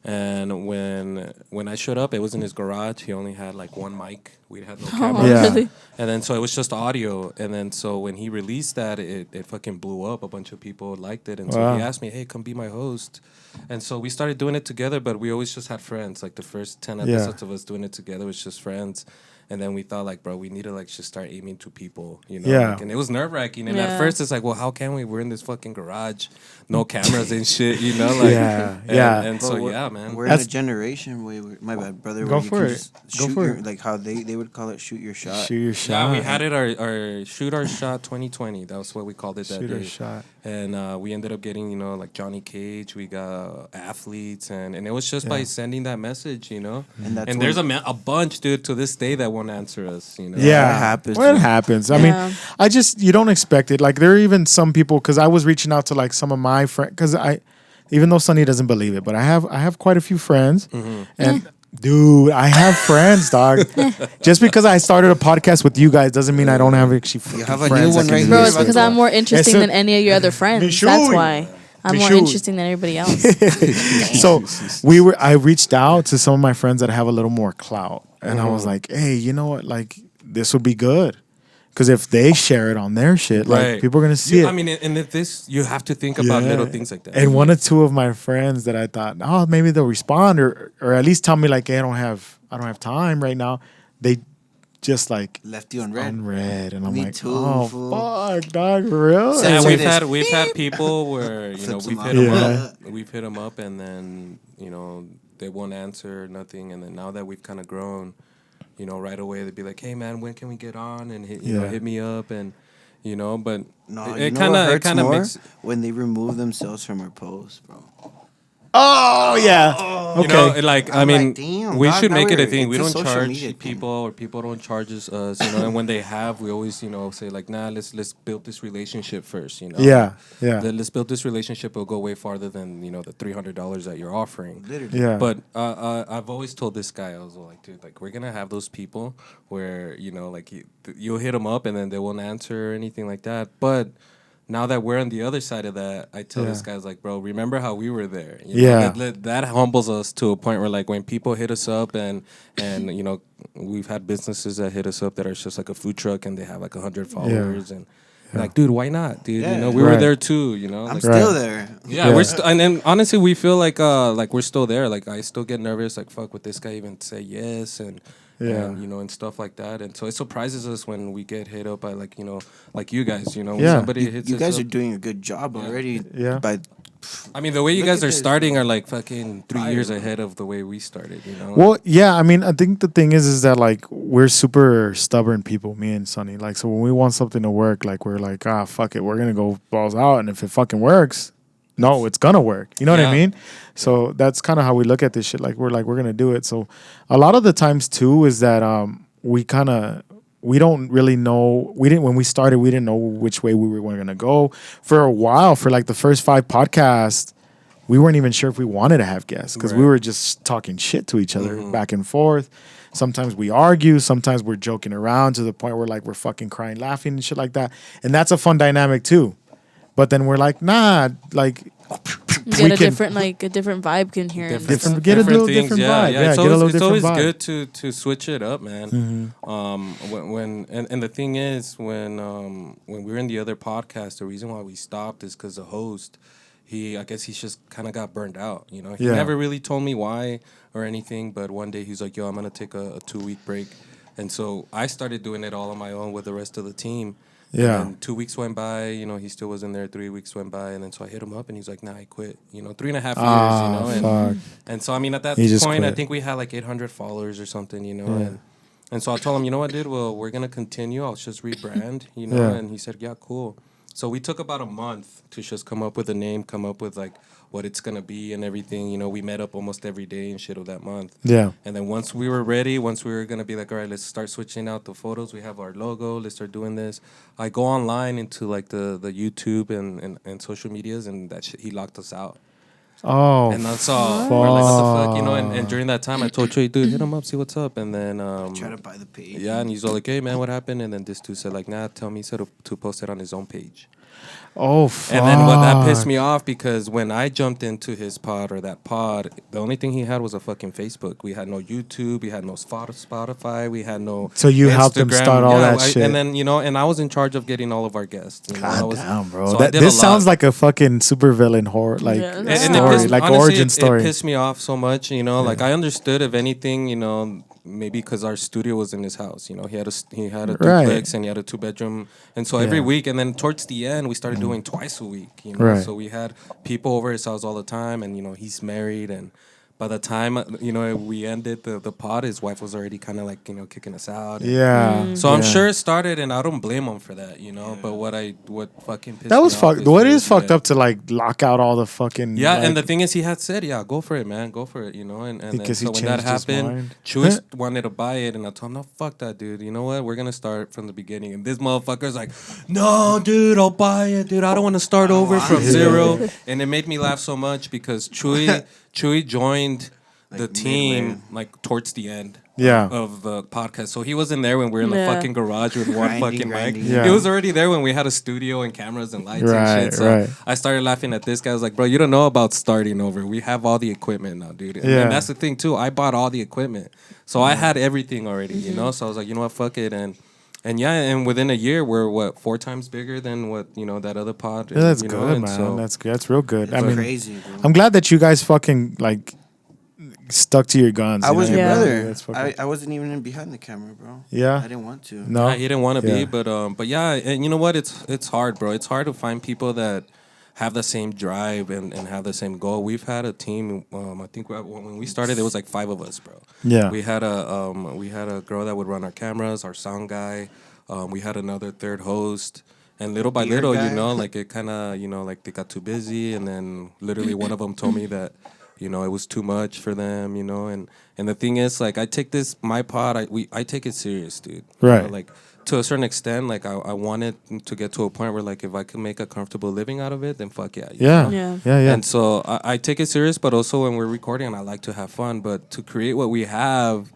And when I showed up, it was in his garage. He only had like one mic. We had no camera. Yeah. Really? And then so it was just audio. And then so when he released that, it fucking blew up. A bunch of people liked it. And so Wow. he asked me, hey, come be my host. And so we started doing it together, but we always just had friends. Like the first 10 episodes of us doing it together was just friends. And then we thought like, bro, we need to like just start aiming to people, Yeah. Like, and it was nerve wracking. And Yeah. at first it's like, well, how can we? We're in this fucking garage, no cameras and shit, Like, Yeah. And But so we're- yeah, man. We're in a generation where my bad brother. Go where you for can it. just Go shoot for your, it. like how they would call it, shoot your shot. Shoot your shot. Yeah, we had it our shoot our shot 2020. That was what we called it that Shoot day. our shot. And we ended up getting like Johnny Cage. We got athletes, and it was just by sending that message, And that's And there's a bunch, dude, to this day that won't answer us, Yeah, It happens. Well, it happens. I Yeah. mean, you don't expect it. Like there are even some people because I was reaching out to like some of my friends because even though Sonny doesn't believe it, but I have quite a few friends, and dude, I have friends, dog. Just because I started a podcast with you guys doesn't mean I don't have actually You have a friends new that one can right do Bro, here. this. it's because I'm more interesting It's a- than any of your other friends. Chuy. That's why. I'm more Chuy. interesting than everybody else. So I reached out to some of my friends that have a little more clout, and I was like, hey, you know what, like this would be good. Because if they share it on their shit, like people are gonna see it. I mean, and if this, you have to think about little things like that. And one or two of my friends that I thought, oh, maybe they'll respond or at least tell me like, hey, I don't have time right now. They just like Left you on red. unread, and I'm Me like, too, oh fool. fuck, dog, real. Yeah, Say we've this. had people where Flips we've them hit off. them Yeah. up, we've hit them up, and then they won't answer nothing, and then now that we've kind of grown, right away they'd be like, hey man, when can we get on and hit me up and but No, it what hurts kind of more? makes When they remove themselves from our posts, bro. Oh yeah. Okay. like I I'm mean, like, damn, we dog, should now make it a we're- thing. We it's a don't social media charge thing. people, or people don't charge us. And when they have, we always say like, nah, let's build this relationship first. Yeah. Let's build this relationship. It'll go way farther than the $300 that you're offering. Literally. Yeah. But I've always told this guy, I was like, dude, like we're gonna have those people where like you'll hit them up and then they won't answer or anything like that. But now that we're on the other side of that, I tell this guy, I was like, bro, remember how we were there? That humbles us to a point where like when people hit us up and we've had businesses that hit us up that are just like a food truck and they have like 100 followers and. Like, dude, why not, dude? Yeah. We were Right. there too, I'm like, still there. yeah, Yeah. we're and honestly, we feel like we're still there. Like I still get nervous. Like fuck, would this guy even say yes? And and stuff like that. And so it surprises us when we get hit up by like like you guys. When Yeah. somebody hits You us guys up. are doing a good job already Yeah. by I mean, the way you Look guys at are this, starting bro. are like fucking 3 years ahead of the way we started, you know? Well, yeah, I mean, I think the thing is that like we're super stubborn people, me and Sonny. Like, so when we want something to work, like we're like, fuck it, we're gonna go balls out, and if it fucking works, no, it's gonna work. You know what I Yeah. mean? So that's kind of how we look at this shit. Like we're gonna do it. So a lot of the times too is that we don't really know. We didn't when we started. We didn't know which way we were gonna go. For a while, for like the first 5 podcasts, we weren't even sure if we wanted to have guests because we Right. were just talking shit to each other back and forth. Sometimes we argue. Sometimes we're joking around to the point where like we're fucking crying, laughing and shit like that. And that's a fun dynamic too. But then we're like, nah, like You get a can- different vibe can hear. in this. Get a little different vibe. Yeah, it's get a little always, it's different always vibe. good to switch it up, man. When the thing is when we were in the other podcast, the reason why we stopped is because the host, I guess he's just kind of got burned out. You know, he Yeah. never really told me why or anything, but one day he's like, "Yo, I'm gonna take a 2-week break," and so I started doing it all on my own with the rest of the team. Yeah. And 2 weeks went by, you know, he still wasn't there. 3 weeks went by, and then so I hit him up, and he's like, "Nah, I quit." You know, 3.5 years. You know, fuck. and so I mean, at that He just point, I quit. think we had like 800 followers or something. You know, and so I told him, you know what, dude? Well, we're gonna continue. I'll just rebrand. You know, Yeah. and he said, "Yeah, cool." So we took about a month to just come up with a name, come up with like what it's gonna be and everything. You know, we met up almost every day and shit of that month. Yeah. And then once we were ready, once we were gonna be like, all right, let's start switching out the photos. We have our logo. Let's start doing this. I go online into like the YouTube and social medias, and that shit, he locked us out. Oh, And that's all. We're like, what the fuck, you know? And during that time, I told Chuy, dude, hit him up, see what's up. And then Try to buy the page. yeah, and he's all like, hey man, what happened? And then this dude said like, nah, tell me, he said to post it on his own page. oh, fuck. And then what that pissed me off because when I jumped into his pod or that pod, the only thing he had was a fucking Facebook. We had no YouTube, we had no Spotify, we had no. So you helped him Instagram. start all that shit. And then and I was in charge of getting all of our guests. You know? I God was, damn, bro. so I did a This sounds lot. like a fucking supervillain horror, like Yeah. And it story, pissed- like honestly, origin it story. It pissed me off so much, you know. Like I understood if anything, you know, maybe because our studio was in his house, you know, he had a Right. duplex and he had a 2-bedroom, and so every week, and then towards the end, we started doing twice a week, you know. Right. So we had people over his house all the time, and you know, he's married, and by the time you know we ended the pod, his wife was already kind of like, you know, kicking us out. And Yeah. So I'm yeah. sure it started, and I don't blame him for that, you know. But what fucking pissed That was me off fucked. What is fucked yeah. up to like lock out all the fucking Yeah, like, and the thing is, he had said, "Yeah, go for it, man, go for it," you know. And then, Because he so when that changed his happened, mind. Chuy wanted to buy it, and I told him, "No, fuck that, dude. You know what? We're gonna start from the beginning." And this motherfucker's like, "No, dude, I'll buy it, dude. I don't want to start over from zero." And it made me laugh so much because Chuy joined the team midway. like towards the end. Yeah. Of the podcast, so he wasn't there when we were in the Yeah. fucking garage with one fucking mic. Grinding. Yeah. He was already there when we had a studio and cameras and lights Right, and shit. So right. I started laughing at this guy. I was like, bro, you don't know about starting over. We have all the equipment now, dude. And, Yeah. and that's the thing too. I bought all the equipment, so I had everything already, you know. So I was like, you know what, fuck it, and yeah, and within a year, we're 4 times bigger than what that other pod. Yeah, that's you know, good, and man. so- That's real good. I mean, Crazy, bro. I'm glad that you guys fucking like stuck to your guns. I you was know? your Yeah. brother. That's fucking- I wasn't even in behind the camera, bro. Yeah? I didn't want to. No, Yeah, he didn't want to Yeah. be, but yeah, and you know what? It's hard, bro. It's hard to find people that have the same drive and have the same goal. We've had a team. I think when we started, there was like 5 of us, bro. Yeah. We had a girl that would run our cameras, our sound guy. We had another third host. And little by Beer little, guy. you know, like it kind of, you know, like they got too busy, and then literally one of them told me that, you know, it was too much for them, you know, and the thing is, like, I take my pod, I take it serious, dude. You Right. know, like to a certain extent, like I wanted to get to a point where, like, if I could make a comfortable living out of it, then fuck yeah. you Yeah. know? Yeah. Yeah. Yeah. And so I take it serious, but also when we're recording, I like to have fun. But to create what we have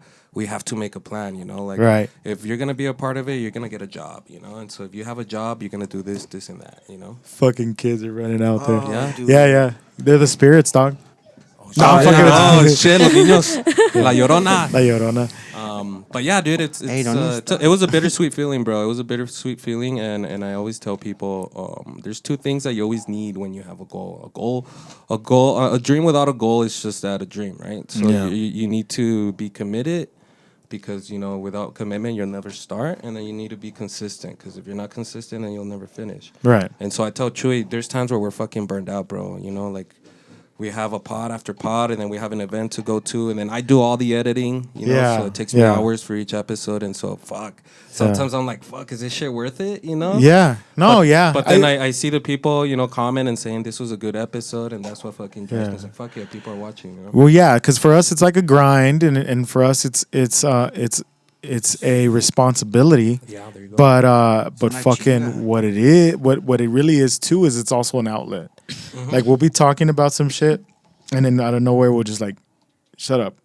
to make a plan, you know? Like, Right. if you're going to be a part of it, you're going to get a job, you know? And so if you have a job, you're going to do this, and that, you know? Fucking kids are running out there. Yeah. dude. Yeah. They're the spirits, dog. No, I'm Oh, fucking yeah. with Oh, shit, los niños. La Llorona. La Llorona. But yeah, dude, Hey, don't it was a bittersweet feeling, bro. It was a bittersweet feeling, and I always tell people, there's 2 things that you always need when you have a goal. A dream without a goal is just that, a dream, right? So Yeah. you need to be committed because, you know, without commitment, you'll never start. And then you need to be consistent, because if you're not consistent, then you'll never finish. Right. And so I tell Chuy, there's times where we're fucking burned out, bro. You know, like, we have a pod after pod, and then we have an event to go to, and then I do all the editing, you know, so it takes me hours for each episode, and so, fuck. Sometimes I'm like, fuck, is this shit worth it, you know? Yeah. No, But then I see the people, you know, comment and saying this was a good episode, and that's what fucking drives me. It's like, fuck yeah, people are watching, you know? Well, yeah, because for us, it's like a grind, and for us, it's a responsibility. Yeah, there you go. But not fucking cheap. what it is, what it really is too, is it's also an outlet. Like we'll be talking about some shit, and then out of nowhere we'll just like, shut up,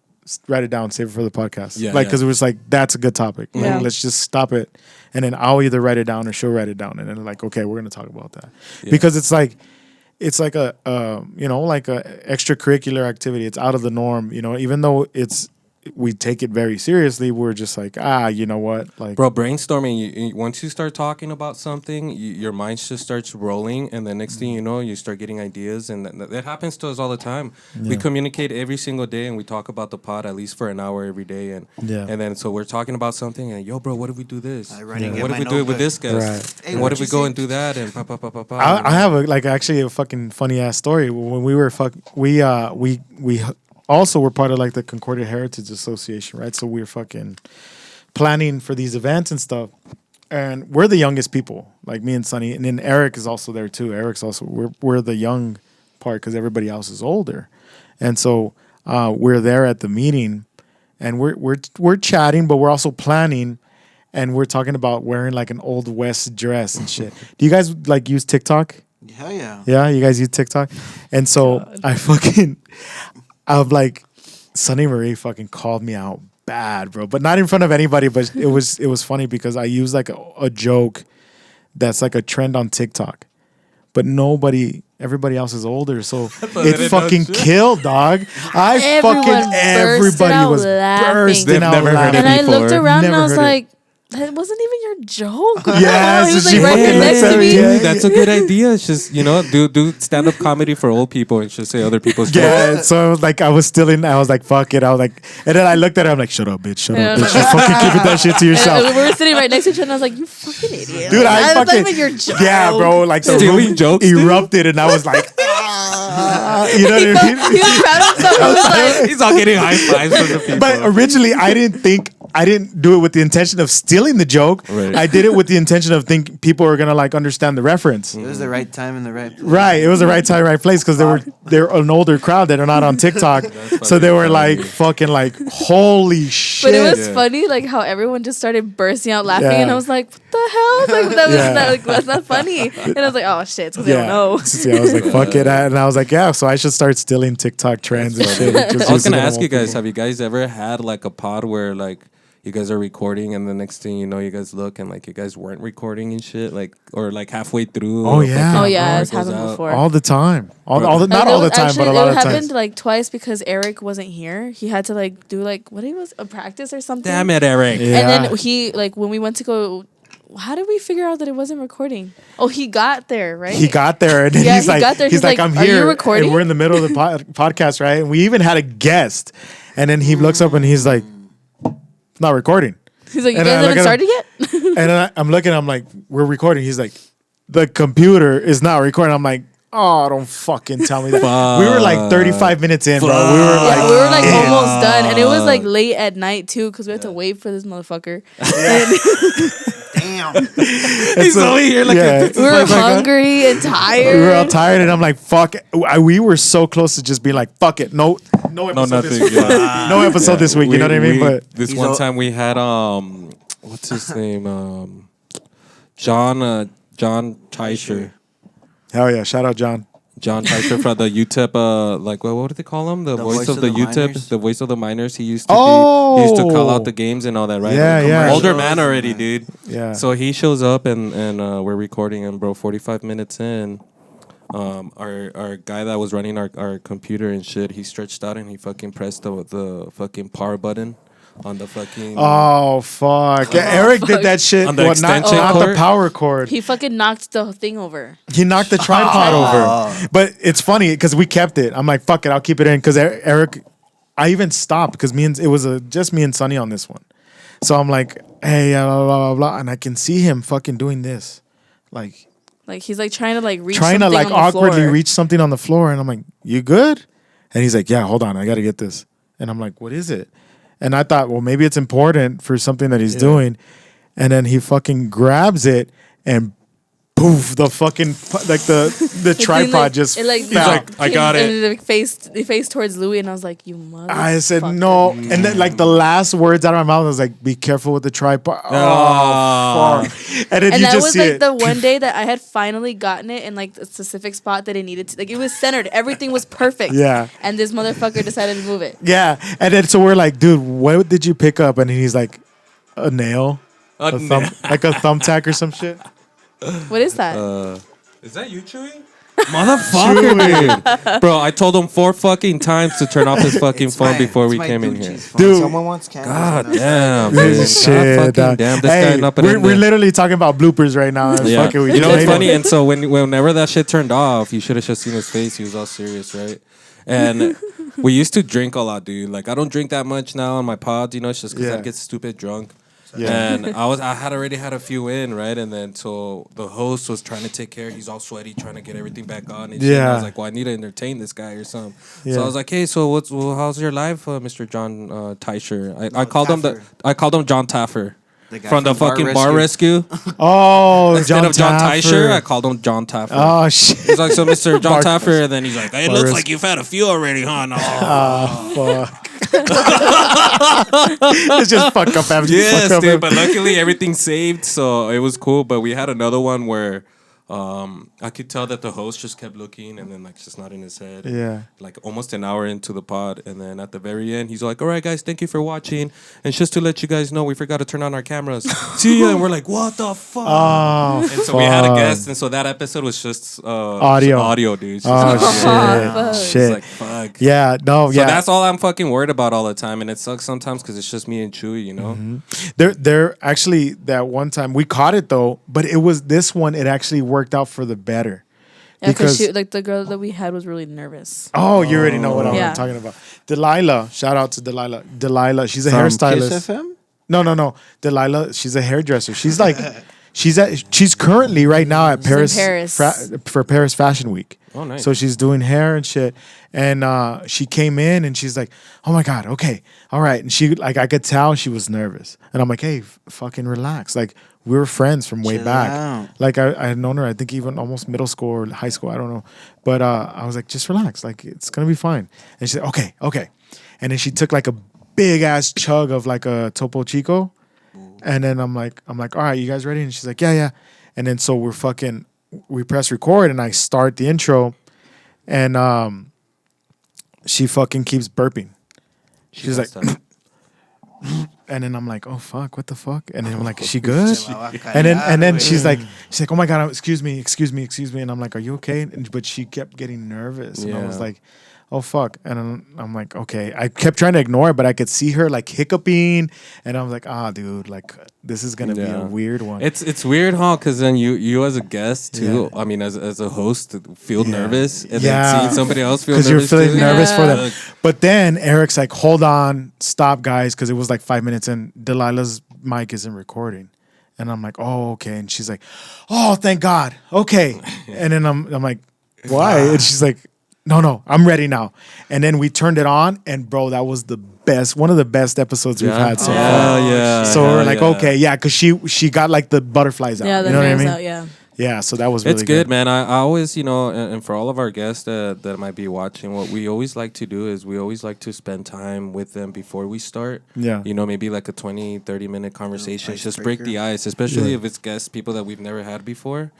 write it down, save it for the podcast. Yeah, like because it was like that's a good topic. Like, Yeah. let's just stop it, and then I'll either write it down or she'll write it down, and then like okay, we're gonna talk about that because it's like a you know, like a extracurricular activity. It's out of the norm, you know, even though we take it very seriously. We're just like, you know what? Like, Bro, brainstorming, once you start talking about something, your mind just starts rolling, and the next thing you know, you start getting ideas, and that happens to us all the time. We communicate every single day, and we talk about the pod at least for an hour every day, and then so we're talking about something, and yo, bro, what if we do this? What if we do it with this guest? Right. And what if we go and do that? And I have actually a fucking funny ass story. When we were we also were part of like the Concordia Heritage Association, right? So we were fucking planning for these events and stuff. And we're the youngest people, like me and Sonny, and then Eric is also there too. Eric's also we're the young part because everybody else is older, and so we're there at the meeting, and we're chatting, but we're also planning, and we're talking about wearing like an Old West dress and shit. Do you guys like use TikTok? Hell yeah. Yeah, you guys use TikTok, and so I'm like, Sonny Marie fucking called me out bad, bro. But not in front of anybody, but it was funny because I used like a joke that's like a trend on TikTok. But everybody else is older, so it fucking killed, dog. Everybody was bursting out laughing. And I looked around and I was Never heard like, that wasn't even your joke. Yeah, he so was she like right fucking next to looked me. at me. That's a good idea. It's just, you know, do stand-up comedy for old people and just say other people's jokes. Yeah, so I was like, fuck it. I was like, and then I looked at her, I'm like, shut up, bitch, shut up, bitch. Just fucking keep that shit to yourself. And we were sitting right next to each other, and I was like, you fucking idiot. Dude, That's not fucking, even your joke. yeah, bro, like the Stealing room jokes, dude? erupted, and I was like, you know what I mean? He was proud of himself. He was like, He's all getting high fives from the people. But originally, I didn't do it with the intention of stealing the joke. Right. I did it with the intention of thinking people are gonna like understand the reference. It was the right time and the right place. Right, it was the right time, right place because they're an older crowd that are not on TikTok, so they were like fucking like holy shit. but it was funny, like how everyone just started bursting out laughing, Yeah. and I was like, "What the hell?" Like that was Yeah. that's not funny. And I was like, "Oh shit," because they don't know. Yeah, I was like, fuck it, and I was like, yeah, so I should start stealing TikTok trends and shit. I was gonna ask you guys, have you guys ever had like a pod where like you guys are recording and the next thing you know you guys look and like you guys weren't recording and shit, like or like halfway through? Oh, yeah. Oh Power yeah, it's goes happened out. before. all the time, not And all it the was time, actually, but a lot it of happened times. like twice because Eric wasn't here. He had to like do like what it was a practice or something. Damn it, Eric. Yeah. And then he like when we went to go. How did we figure out that it wasn't recording? Oh, he got there, right? He got there, and then Yeah, he's he like, got there. he's like, I'm "Are you here, recording?" and we're in the middle of the podcast, right? And we even had a guest, and then he looks up and he's like, not recording. He's like, you And guys I look haven't at him- started yet? And then I'm looking, I'm like, we're recording. He's like, the computer is not recording. I'm like, oh, don't fucking tell me that. We were like 35 minutes in, bro. We were like, Yeah, we were like almost done, and it was like late at night too, because we had to wait for this motherfucker. Damn. He's only here like a We were hungry and tired. We were all tired, and I'm like, fuck it. We were so close to just being like, fuck it. No episode nothing. this week. Yeah. No episode this week. You know what I mean? But this He's one all- time we had what's his name? John Teicher. hell yeah, shout out John. John Teicher from the UTEP, like what do they call him? The voice of the UTEP, miners? the voice of the miners. He used to Oh! he used to call out the games and all that, right? Yeah, yeah. Older man already, dude. Yeah. So he shows up and we're recording, and bro, 45 minutes in, our guy that was running our computer and shit, he stretched out and he fucking pressed the fucking power button on the fucking. Oh fuck! Yeah, Eric did that shit. On the What, not extension not the cord? power cord. He fucking knocked the thing over. He knocked the tripod over. But it's funny because we kept it. I'm like, fuck it, I'll keep it in because Eric. I even stopped because it was just me and Sonny on this one. So I'm like, hey, blah, blah, blah, blah. And I can see him fucking doing this. Like he's like trying to like reach trying to something like on the awkwardly floor. reach something on the floor. And I'm like, you good? And he's like, yeah, hold on. I got to get this. And I'm like, what is it? And I thought, well, maybe it's important for something that he's doing. And then he fucking grabs it and poof, the fucking like the tripod like, just it, like, fell. like, I got it. And it faced towards Louie, and I was like, you mother. I said no, and then like the last words out of my mouth was like, "Be careful with the tripod." Oh, fuck! And then And you that just was see like it. the one day that I had finally gotten it in like the specific spot that it needed to. Like it was centered, everything was perfect. Yeah. And this motherfucker decided to move it. Yeah, and then so we're like, "Dude, what did you pick up?" And he's like, "A nail, a thumb, like a thumbtack or some shit." What is that? Is that you, Chuy? Motherfucker, dude. Bro, I told him 4 fucking times to turn off his fucking phone before we came in here. Dude. Someone wants cameras. God on that. damn, This dude. shit, God fucking dog. damn. This Hey, guy not we're literally talking about bloopers right now. Yeah. Fuck it, we You know just what's made funny? it. And so whenever that shit turned off, you should have just seen his face. He was all serious, right? And we used to drink a lot, dude. Like I don't drink that much now on my pods, you know. It's just because I get stupid drunk. Yeah. And I had already had a few in, right? And then so the host was trying to take care. He's all sweaty, trying to get everything back on. And shit. And I was like, well, I need to entertain this guy or something. Yeah. So I was like, hey, so how's your life, Mr. John Teicher? I called him John Taffer. The guy From the fucking bar rescue. Oh, Instead of John Taffer. Teicher, I called him John Taffer. Oh shit! He's like, so Mr. John Bar- Taffer, and then he's like, hey, it Bar looks rescue. like you've had a few already, huh? No. Fuck. It's just fuck up after Yes, fuck dude. up. But luckily everything saved, so it was cool. But we had another one where I could tell that the host just kept looking and then like just nodding his head. Yeah. Like almost an hour into the pod, and then at the very end, he's like, "All right, guys, thank you for watching, and just to let you guys know, we forgot to turn on our cameras. See ya." And we're like, "What the fuck?" Oh, And so we had a guest, and so that episode was just Audio, dude. It's Oh just shit! It's Shit. like fuck. Yeah, no, So yeah. that's all I'm fucking worried about all the time, and it sucks sometimes because it's just me and Chuy, you know. There actually that one time we caught it though, but it was this one. It actually worked out for the better. Yeah, because like the girl that we had was really nervous. Oh, you already know what Yeah. I'm talking about. Delilah, shout out to Delilah. Delilah, she's a From hairstylist. Kiss FM? No. Delilah, she's a hairdresser. She's like, she's currently right now at Paris, Paris. For Paris Fashion Week. Oh, nice. So she's doing hair and shit. And she came in and she's like, "Oh my god, okay, all right." And she like I could tell she was nervous. And I'm like, "Hey, fucking relax. Like we were friends from way Chill back. out. Like I had known her, I think even almost middle school or high school. I don't know. But I was like, just relax. Like it's gonna be fine." And she said, "Okay." And then she took like a big ass chug of like a Topo Chico. And then I'm like, "All right, you guys ready?" And she's like, "Yeah." And then so we press record and I start the intro, and she fucking keeps burping. She's like, and then I'm like, "Oh fuck, what the fuck?" And then I'm like, "Is she good?" And then she's like, "Oh my god, excuse me." And I'm like, "Are you okay?" But she kept getting nervous, and I was Yeah. like, "Oh fuck!" And I'm like, "Okay." I kept trying to ignore it, but I could see her like hiccuping, and I was like, "Dude, like this is gonna be a weird one." It's weird, huh? Because then you as a guest too. Yeah. I mean, as a host, feel nervous, and Yeah. then seeing somebody else feel Because nervous you're feeling too. nervous for them. Like, But then Eric's like, "Hold on, stop, guys," because it was like 5 minutes and Delilah's mic isn't recording. And I'm like, "Oh, okay." And she's like, "Oh, thank God. Okay." And then I'm like, "Why?" And she's like, No, I'm ready now. And then we turned it on, and bro, that was one of the best episodes we've had so far. Yeah. So we're like, okay, yeah, because she got like the butterflies out. Yeah, the you know what I nerves mean? out, yeah. Yeah, so that was really It's good, man. I always, and for all of our guests that might be watching, what we always like to do is we always like to spend time with them before we start. Yeah. Maybe like a 20, 30-minute conversation. Just break the ice, especially if it's guests, people that we've never had before.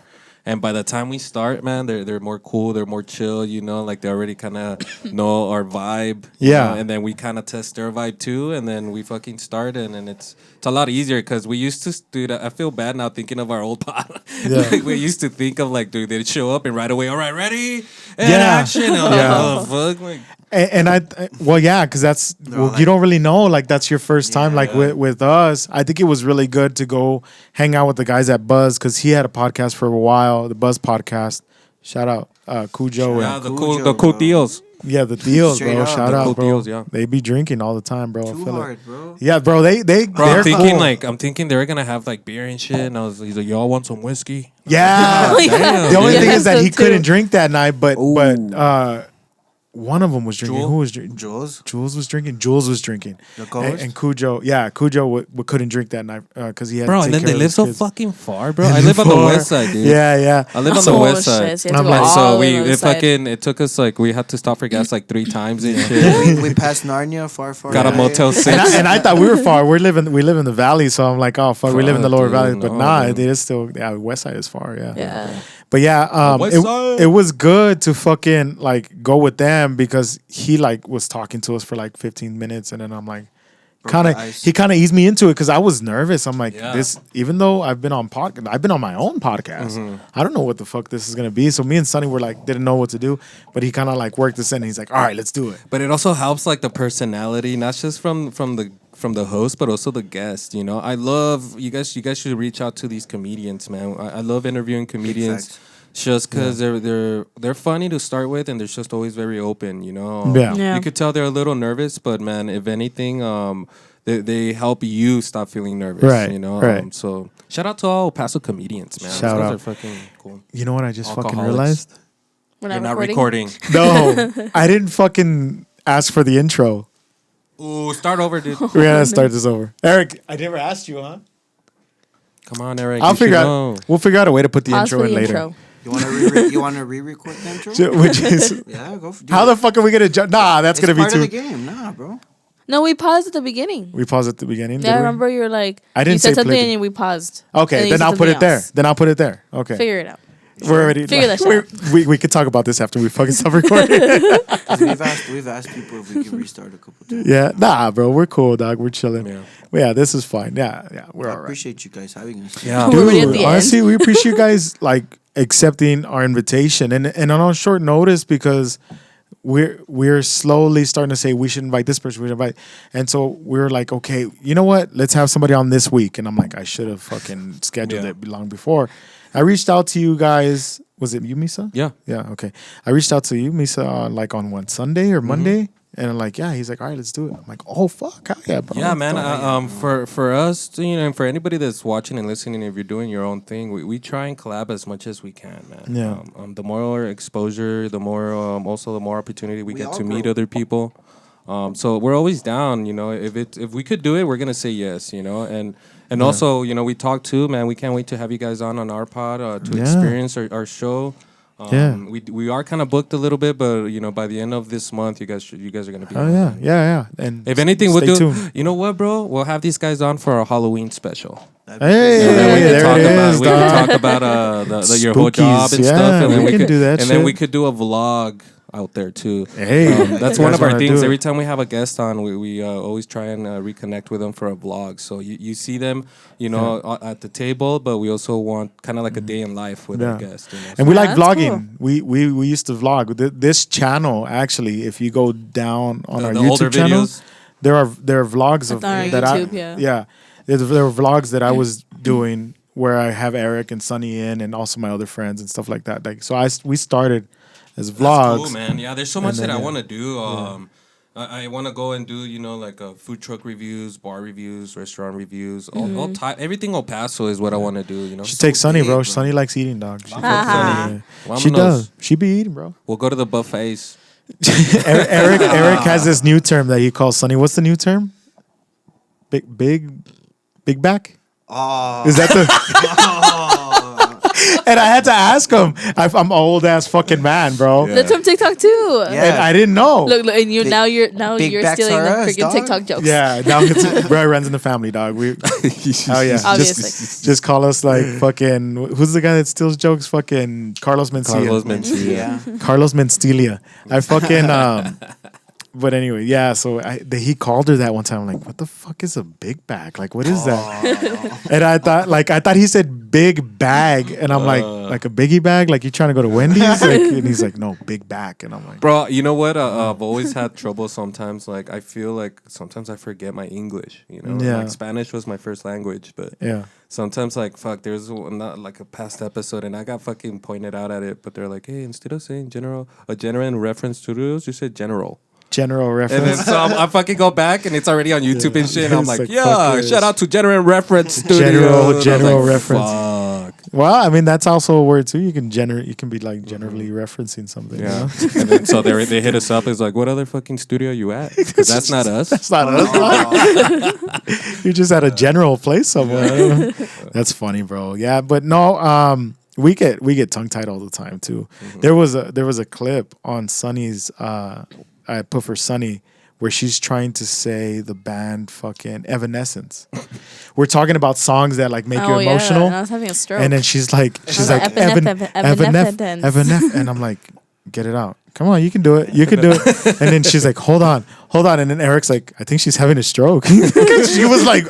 And by the time we start, man, they're more cool, they're more chill, like they already kind of know our vibe. Yeah. And then we kind of test their vibe too, and then we fucking start, and it's a lot easier because we used to, dude, I feel bad now thinking of our old pod. Yeah. Like, we used to think of like, dude, they'd show up and right away, all right, ready? And action. And I'm like, oh, fuck. Like, And because that's you don't really know, like that's your first time, like with us. I think it was really good to go hang out with the guys at Buzz because he had a podcast for a while, the Buzz podcast. Shout out Cujo yeah, and the cool deals. Yeah, the deals, Straight bro. up. Shout The out, cool bro. deals, yeah. They be drinking all the time, bro. I Too feel it. hard, bro. Yeah, bro. Bro, They're I'm thinking cool. they were gonna have like beer and shit, and he's like, y'all want some whiskey? Yeah. Oh, yeah. The only Yeah, thing is that so he too. couldn't drink that night, but Ooh. one of them was drinking. Jewel? Who was drinking? Jules? Jules was drinking. Jules was drinking. The co-host? And Cujo, Cujo couldn't drink that night because he had Bro, to and take then they care of live his so kids. fucking far, bro. I live on the west side, dude. Yeah. I live on Oh, the west shit. side. So you have to I'm go like- all So the way to the it side. fucking it took us like we had to stop for gas like 3 times and shit. We passed Narnia, far Got a away. Motel 6. And I thought we were far. We live in the valley, so I'm like, oh fuck, we live in the Fuck, lower dude, valley, but no, nah, dude. it is still west side is far, yeah. Yeah. But yeah, west side. it was good to fucking like go with them because he like was talking to us for like 15 minutes, and then I'm like, the ice. he kind of eased me into it because I was nervous. I'm like, Yeah. this, even though I've been on my own podcast. I don't know what the fuck this is gonna be. So me and Sonny were like, didn't know what to do, but he kind of like worked us in. And he's like, all right, let's do it. But it also helps like the personality, not just from the host, but also the guest. You know, I love you guys. You guys should reach out to these comedians, man. I love interviewing comedians. Facts. Just because they're funny to start with, and they're just always very open. You know, Yeah. You could tell they're a little nervous, but man, if anything, they help you stop feeling nervous. Right, You know, right. so shout out to all Paso comedians, man. Shout These guys out. are fucking cool. You know what I just fucking Alcoholics. realized? We're You're not recording. No, I didn't fucking ask for the intro. Ooh, start over, dude. We gotta start this over. Eric, I never asked you, huh? Come on, Eric. I'll you figure should out. know. We'll figure out a way to put the Pause intro for in the later. intro. You want to re-record the intro? Which is Yeah, go for it. how the fuck are we gonna? Nah, that's It's gonna be part of the too. game. Nah, bro. No, we paused at the beginning. We paused at the beginning. Yeah, I did we? remember you were like, I didn't you said say something play. and we paused. Okay, And you then said I'll put it something there. else. Then I'll put it there. Okay, Figure it out. we're already. Figure that shit out. We could talk about this after we fucking stop recording. 'Cause we've asked people if we can restart a couple times. Yeah, nah, bro, we're cool, dog. We're chilling. Yeah. Yeah, this is fine. Yeah, we're I all right. appreciate you guys having us. Yeah. We're already at Dude, the honestly, end. we appreciate you guys like accepting our invitation and on short notice because we're slowly starting to say we should invite this person, we should invite, and so we're like, okay, you know what? Let's have somebody on this week. And I'm like, I should have fucking scheduled Yeah. it long before. I reached out to you guys. Was it you, Misa? Yeah. Yeah. Okay. I reached out to you, Misa, on one Sunday or Monday. And I'm like, yeah, he's like, all right, let's do it. I'm like, oh fuck, hell yeah, bro. Yeah, man. Let's For us, you know, and for anybody that's watching and listening, if you're doing your own thing, we try and collab as much as we can, man. Yeah. The more exposure, the more also the more opportunity we get all to meet grow. other people. So we're always down, you know. If we could do it, we're gonna say yes, you know. And also, you know, we talk too, man. We can't wait to have you guys on our pod to Yeah. experience our show. Yeah. We are kind of booked a little bit, but you know, by the end of this month, you guys are gonna be. Oh on. yeah. And If anything, we'll stay do. tuned. You know what, bro? We'll have these guys on for a Halloween special. Hey, And then we can there talk it about is, we can dog. talk about your whole job Spookies, and yeah, stuff, and then we can could do that and then we shit. could do a vlog out there too. Hey, That's you one guys of our wanna things. do it. Every time we have a guest on, we always try and reconnect with them for a vlog. So you see them, you know, at the table, but we also want kind of like a day in life with our Yeah. guest. You know? And we Yeah, like that's vlogging. We used to vlog. This channel actually, if you go down on The our older YouTube channel, videos? there are vlogs of That's on our that YouTube, yeah. There were vlogs that I was doing where I have Eric and Sunny in, and also my other friends and stuff like that. Like so, we started as That's vlogs. cool, man. Yeah, there's so much then, that I yeah. want to do. I want to go and do, you know, like food truck reviews, bar reviews, restaurant reviews, all type. Everything El Paso is what I want to do. You know, Should take Sunny, big, bro. bro. Sunny likes eating, dog. She, Uh-huh. Vámonos. she does. She be eating, bro. We'll go to the buffets. Eric has this new term that he calls Sunny. What's the new term? Big back. Oh, Is that the? And I had to ask him. I'm an old ass fucking man, bro. That's from TikTok too. Yeah. And I didn't know. Look, and you Big- now you're big backs stealing the are us, freaking dog. TikTok jokes. Yeah, now it's bro, it runs in the family, dog. Oh yeah, Obviously. just call us like fucking. Who's the guy that steals jokes? Fucking Carlos Mencia. Carlos Mencia. yeah. Carlos Mencia. I fucking But anyway, yeah. So he called her that one time. I'm like, what the fuck is a big back? Like, what is that? And I thought he said big bag, and I'm like a biggie bag, like you trying to go to Wendy's, like, and he's like, no, big back, and I'm like, bro, you know what? I've always had trouble sometimes. Like I feel like sometimes I forget my English. You know, Yeah. like Spanish was my first language, but yeah, sometimes like fuck, there's not like a past episode, and I got fucking pointed out at it. But they're like, hey, instead of saying general in reference to rules, you said general. general And then reference. so I fucking go back, and it's already on YouTube and shit. And I'm It's like, like, yeah, fuck this. shout out to General Reference Studio. General reference. Fuck. Well, I mean, that's also a word too. You can be like generally referencing something. Yeah. You know? And then so they hit us up. It's like, what other fucking studio you at? Because that's not us. That's not us. You're just at a general place somewhere. That's funny, bro. Yeah, but no, we get tongue tied all the time too. There was a clip on Sunny's. I put for Sunny where she's trying to say the band fucking Evanescence. We're talking about songs that like make you emotional. Yeah, and I was having a stroke. And then she's like Evanescence. Evanescence, and I'm like, get it out. Come on, you can do it. You can do it. And then she's like, hold on. And then Eric's like, I think she's having a stroke. She was like,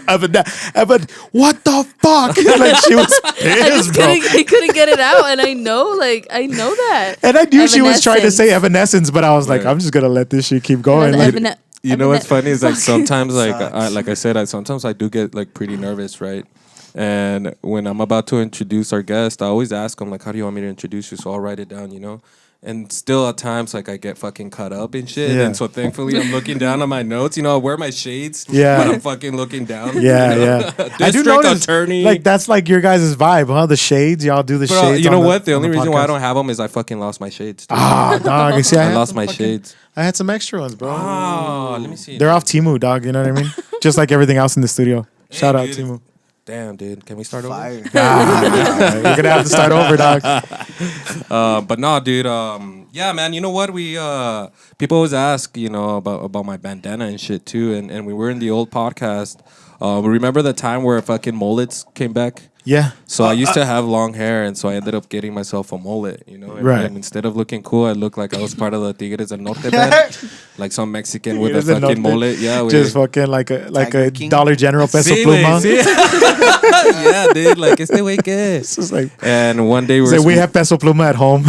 what the fuck? Like she was pissed, bro. I couldn't get it out, and I know that. And I knew she was trying to say Evanescence, but I was like, I'm just gonna let this shit keep going. Like, You know what's funny is like sometimes like I said, sometimes I do get like pretty nervous, right? And when I'm about to introduce our guest, I always ask them like, how do you want me to introduce you? So I'll write it down, you know? And still at times like I get fucking caught up in shit. Yeah. And so thankfully I'm looking down on my notes. You know, I wear my shades, Yeah. but I'm fucking looking down. yeah, you know? yeah. I do District notice, attorney. like that's like your guys' vibe, huh? The shades, y'all do the Bro, shades. you know on what? The on only reason why I podcast. don't have them is I fucking lost my shades. Dude. Ah, dog. You see, I had lost some my fucking- shades. I had some extra ones, bro. Oh, let me see. They're off Temu, dog. You know what I mean? Just like everything else in the studio. Shout out dude. Temu. Damn, dude. Can we start Fire. over? We're gonna have to start over, dog. But no, dude. Yeah, man. You know what? We people always ask, you know, about my bandana and shit too. And we were in the old podcast. Remember the time where fucking mullets came back? Yeah. So I used to have long hair, and so I ended up getting myself a mullet, you know. And, Right. and instead of looking cool, I looked like I was part of the Tigres del Norte band, like some Mexican with a Tigres del fucking Norte. mullet. Yeah, Just fucking like a Tiger King. Dollar General peso Sí, pluma. güey, sí. Yeah, dude. Like este güey qué. It's just like, And one day say we have peso pluma at home.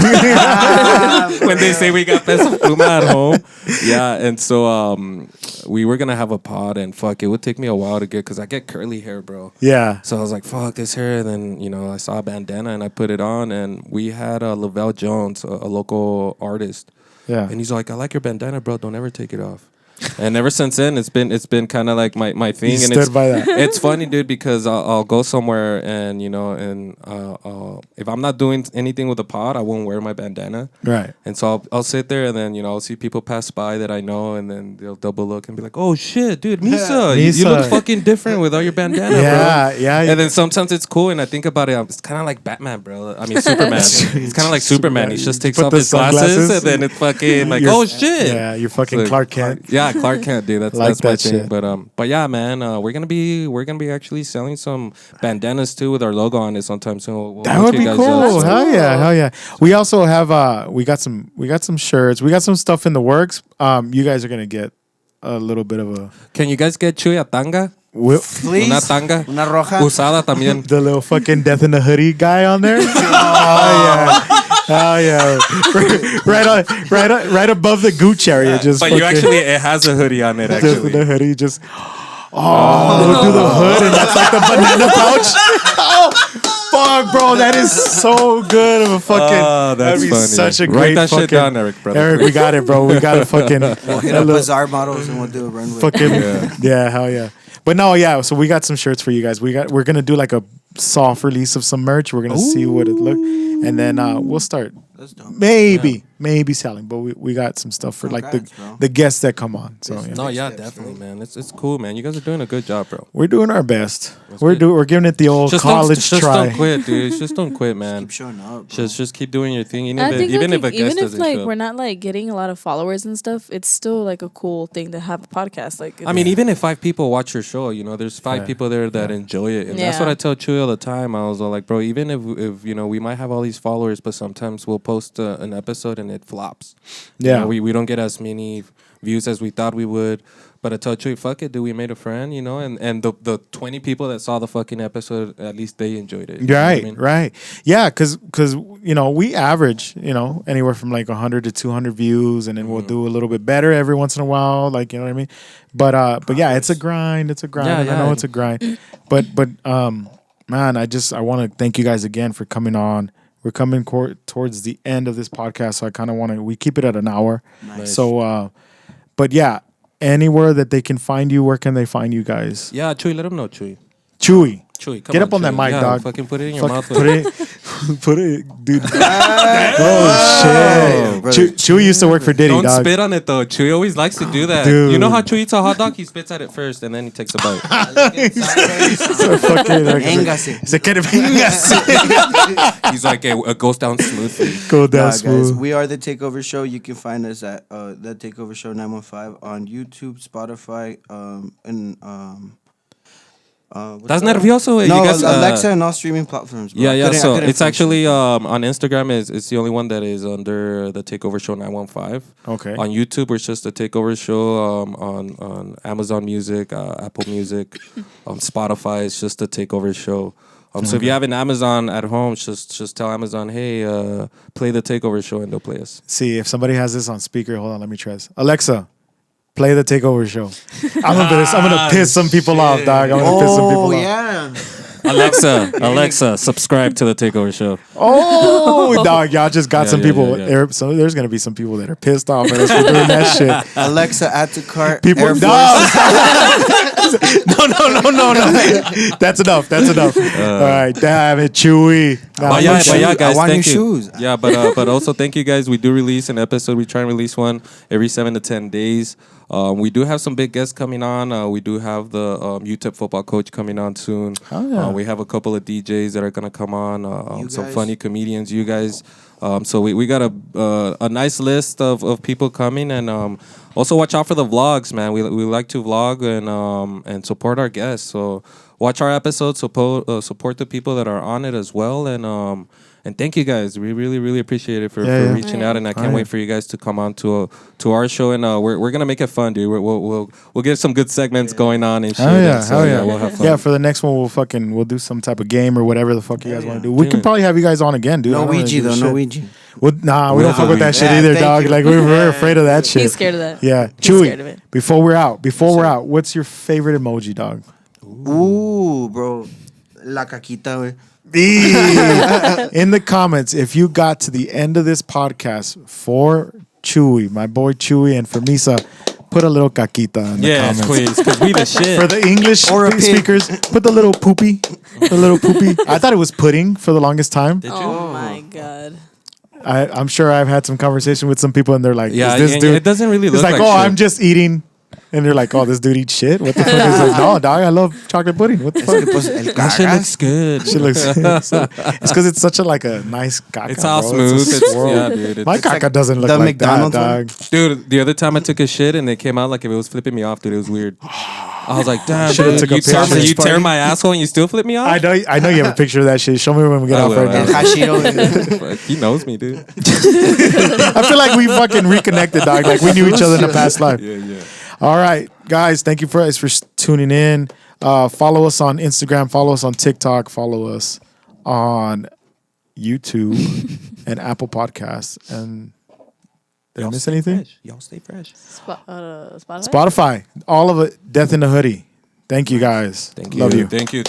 when they say we got peso pluma at home. Yeah, and so we were gonna have a pod, and fuck, it would take me a while to get, because I get curly hair, bro. Yeah. So I was like, fuck this hair. Then, you know, I saw a bandana and I put it on, and we had Lavelle Jones, a local artist. Yeah. And he's like, I like your bandana, bro. Don't ever take it off. And ever since then, it's been kind of like my thing. You and stood it's, by that. It's funny, dude, because I'll go somewhere and, you know, and if I'm not doing anything with the pod, I won't wear my bandana. Right. And so I'll sit there, and then, you know, I'll see people pass by that I know, and then they'll double look and be like, oh shit, dude, Misa, you Misa. look fucking different without your bandana, Yeah, bro. yeah. And then sometimes it's cool, and I think about it, it's kind of like Batman, bro. I mean, Superman. It's kind of like Superman. He just takes Put off the his glasses, sunglasses. and then it's fucking like, You're- oh shit. Yeah, you're fucking So, Clark Kent. Yeah, Clark Kent, dude. Like That's my that thing. shit. But yeah, man, we're gonna be actually selling some bandanas too with our logo on it sometime soon. We'll That hook would you be guys cool. up. Hell yeah, hell yeah. We also have we got some shirts. We got some stuff in the works. You guys are gonna get a little bit of a Can you guys get Chuy a tanga? Please. Una tanga. Una roja. Usada también. the little fucking death in the hoodie guy on there. Oh yeah. Right above the gooch area. Just But you fucking actually, it has a hoodie on it, death in actually. the hoodie. Just do the hood, and that's like the banana pouch. Oh, fuck, bro, that is so good of a fucking. Oh, that's that'd be funny. such a Write great that fucking. shit down, Eric, brother. Eric, we got it, bro. We got it. Fucking. We'll hit a up little- Bazaar models and we'll do a run with fucking Yeah. yeah, hell yeah. But no, yeah. So we got some shirts for you guys. We're gonna do like a soft release of some merch. We're gonna see what it look, and then we'll start That's dope. maybe selling. But we got some stuff for like Congrats, bro. the guests that come on. So yeah. No, yeah, steps, definitely, man. It's cool, man. You guys are doing a good job, bro. We're doing our best. That's We're good. we're giving it the old college just try. don't quit, dude. Just don't quit, man. Keep showing up. Bro. Just keep doing your thing, And I think even like, if a guest even if doesn't like show up. we're not like getting a lot of followers and stuff, it's still like a cool thing to have a podcast. Like I mean, even if 5 people watch your show, you know, there's 5 Yeah. people there that enjoy it, and that's Yeah. what I tell Chuy all the time. I was all like, bro, even if you know we might have all these followers, but sometimes we'll post an episode and it flops. You Yeah. know, we don't get as many views as we thought we would. But I told Chuy, fuck it, dude. We made a friend, you know, and the 20 people that saw the fucking episode, at least they enjoyed it. Right. Yeah, because you know, we average, you know, anywhere from like 100 to 200 views, and then we'll do a little bit better every once in a while, like, you know what I mean. But yeah, it's a grind. Yeah. I know it's a grind. But man, I want to thank you guys again for coming on. We're coming towards the end of this podcast, so I kind of want to. We keep it at an hour. Nice. So, but yeah, anywhere that they can find you, where can they find you guys? Yeah, Chuy, let them know, Chuy. Chuy, Come get up on that Chuy. mic, dog. Fucking put it in your mouth. Put it, dude. Oh, Oh shit! Chuy used to work for Diddy, Don't dog. spit on it though. Chuy always likes to do that. Dude. You know how Chuy eats a hot dog? He spits at it first and then he takes a bite. So fucking Véngase. Se quiere véngase. He's like, it goes down smoothly. Go down Guys, smooth. we are the Takeover Show. You can find us at the Takeover Show 915 on YouTube, Spotify, and That's nervioso. no, You guys, Alexa and all streaming platforms. Bro. Yeah. So I couldn't it's function. actually on Instagram. It's the only one that is under the Takeover Show 915. Okay. On YouTube, it's just the Takeover Show. On Amazon Music, Apple Music, on Spotify, it's just the Takeover Show. So if you have an Amazon at home, just tell Amazon, hey, play the Takeover Show, and they'll play us. See, if somebody has this on speaker, hold on, let me try this. Alexa, play the Takeover Show. I'm gonna piss some people off, dog. I'm gonna piss some people off. Yeah. Alexa, subscribe to the Takeover Show. Oh, dog, y'all just got some Yeah, people. yeah. So there's gonna be some people that are pissed off at us for doing that shit. Alexa, add to cart. People, Air Force. no. That's enough. All right, damn it, Chewy. But yeah, guys, I want thank new you. shoes. Yeah, but also thank you guys. We do release an episode. We try and release one every 7 to 10 days. We do have some big guests coming on. We do have the UTEP football coach coming on soon. Oh, yeah. We have a couple of DJs that are gonna come on. Some guys. funny comedians. You guys. So we got a nice list of people coming, and also watch out for the vlogs, man. We like to vlog and support our guests. So watch our episodes, support the people that are on it as well, and thank you guys. We really appreciate it for reaching out, and I can't wait for you guys to come on to our show, and we're gonna make it fun, dude. We'll get some good segments going on and shit. Hell yeah, and so, hell yeah. We'll have fun. Yeah, for the next one, we'll do some type of game or whatever the fuck you guys want to do. We can probably have you guys on again, dude. I No don't really Ouija give a though. shit. No Ouija. Well, nah, we don't fuck with that shit Yeah, either, thank dog. you. Like we're afraid of that shit. He's scared of that. Yeah, He's scared of Chewy. it. Before we're out, what's your favorite emoji, dog? Ooh, bro. La caquita, wey. In the comments, if you got to the end of this podcast for Chewy, my boy Chewy, and for Misa, put a little caquita in the Yes, comments. please, because we the shit. For the English Or a pig. speakers, put the little poopy. I thought it was pudding for the longest time. Did you? Oh my god. I'm sure I've had some conversation with some people, and they're like, Yeah, "Is this and dude?" it doesn't really It's look like, like "Oh, shit." I'm just eating," and they're like, "Oh, this dude eats shit." What the fuck is this? No, dog, I love chocolate pudding. What the fuck? Pues el That shit cagas. looks good. Shit looks. It's because it's such a nice caca. It's all bro. smooth. a It's, swirl. yeah, dude. My It's, caca doesn't look the like McDonald's that, dog. dude, the other time I took a shit and it came out like if it was flipping me off, dude. It was weird. I was like, damn, Should've dude, took a you picture. tear my asshole and you still flip me off? I know you have a picture of that shit. Show me when we get I off will, right I now. will. Hashiro. Fuck, he knows me, dude. I feel like we fucking reconnected, dog. Like we knew each other in the past life. Yeah. All right, guys. Thank you for tuning in. Follow us on Instagram. Follow us on TikTok. Follow us on YouTube and Apple Podcasts. And did I miss anything? Y'all stay fresh. Spotify? Spotify. All of it. Death in the Hoodie. Thank you, guys. Thank you. Love you. Thank you.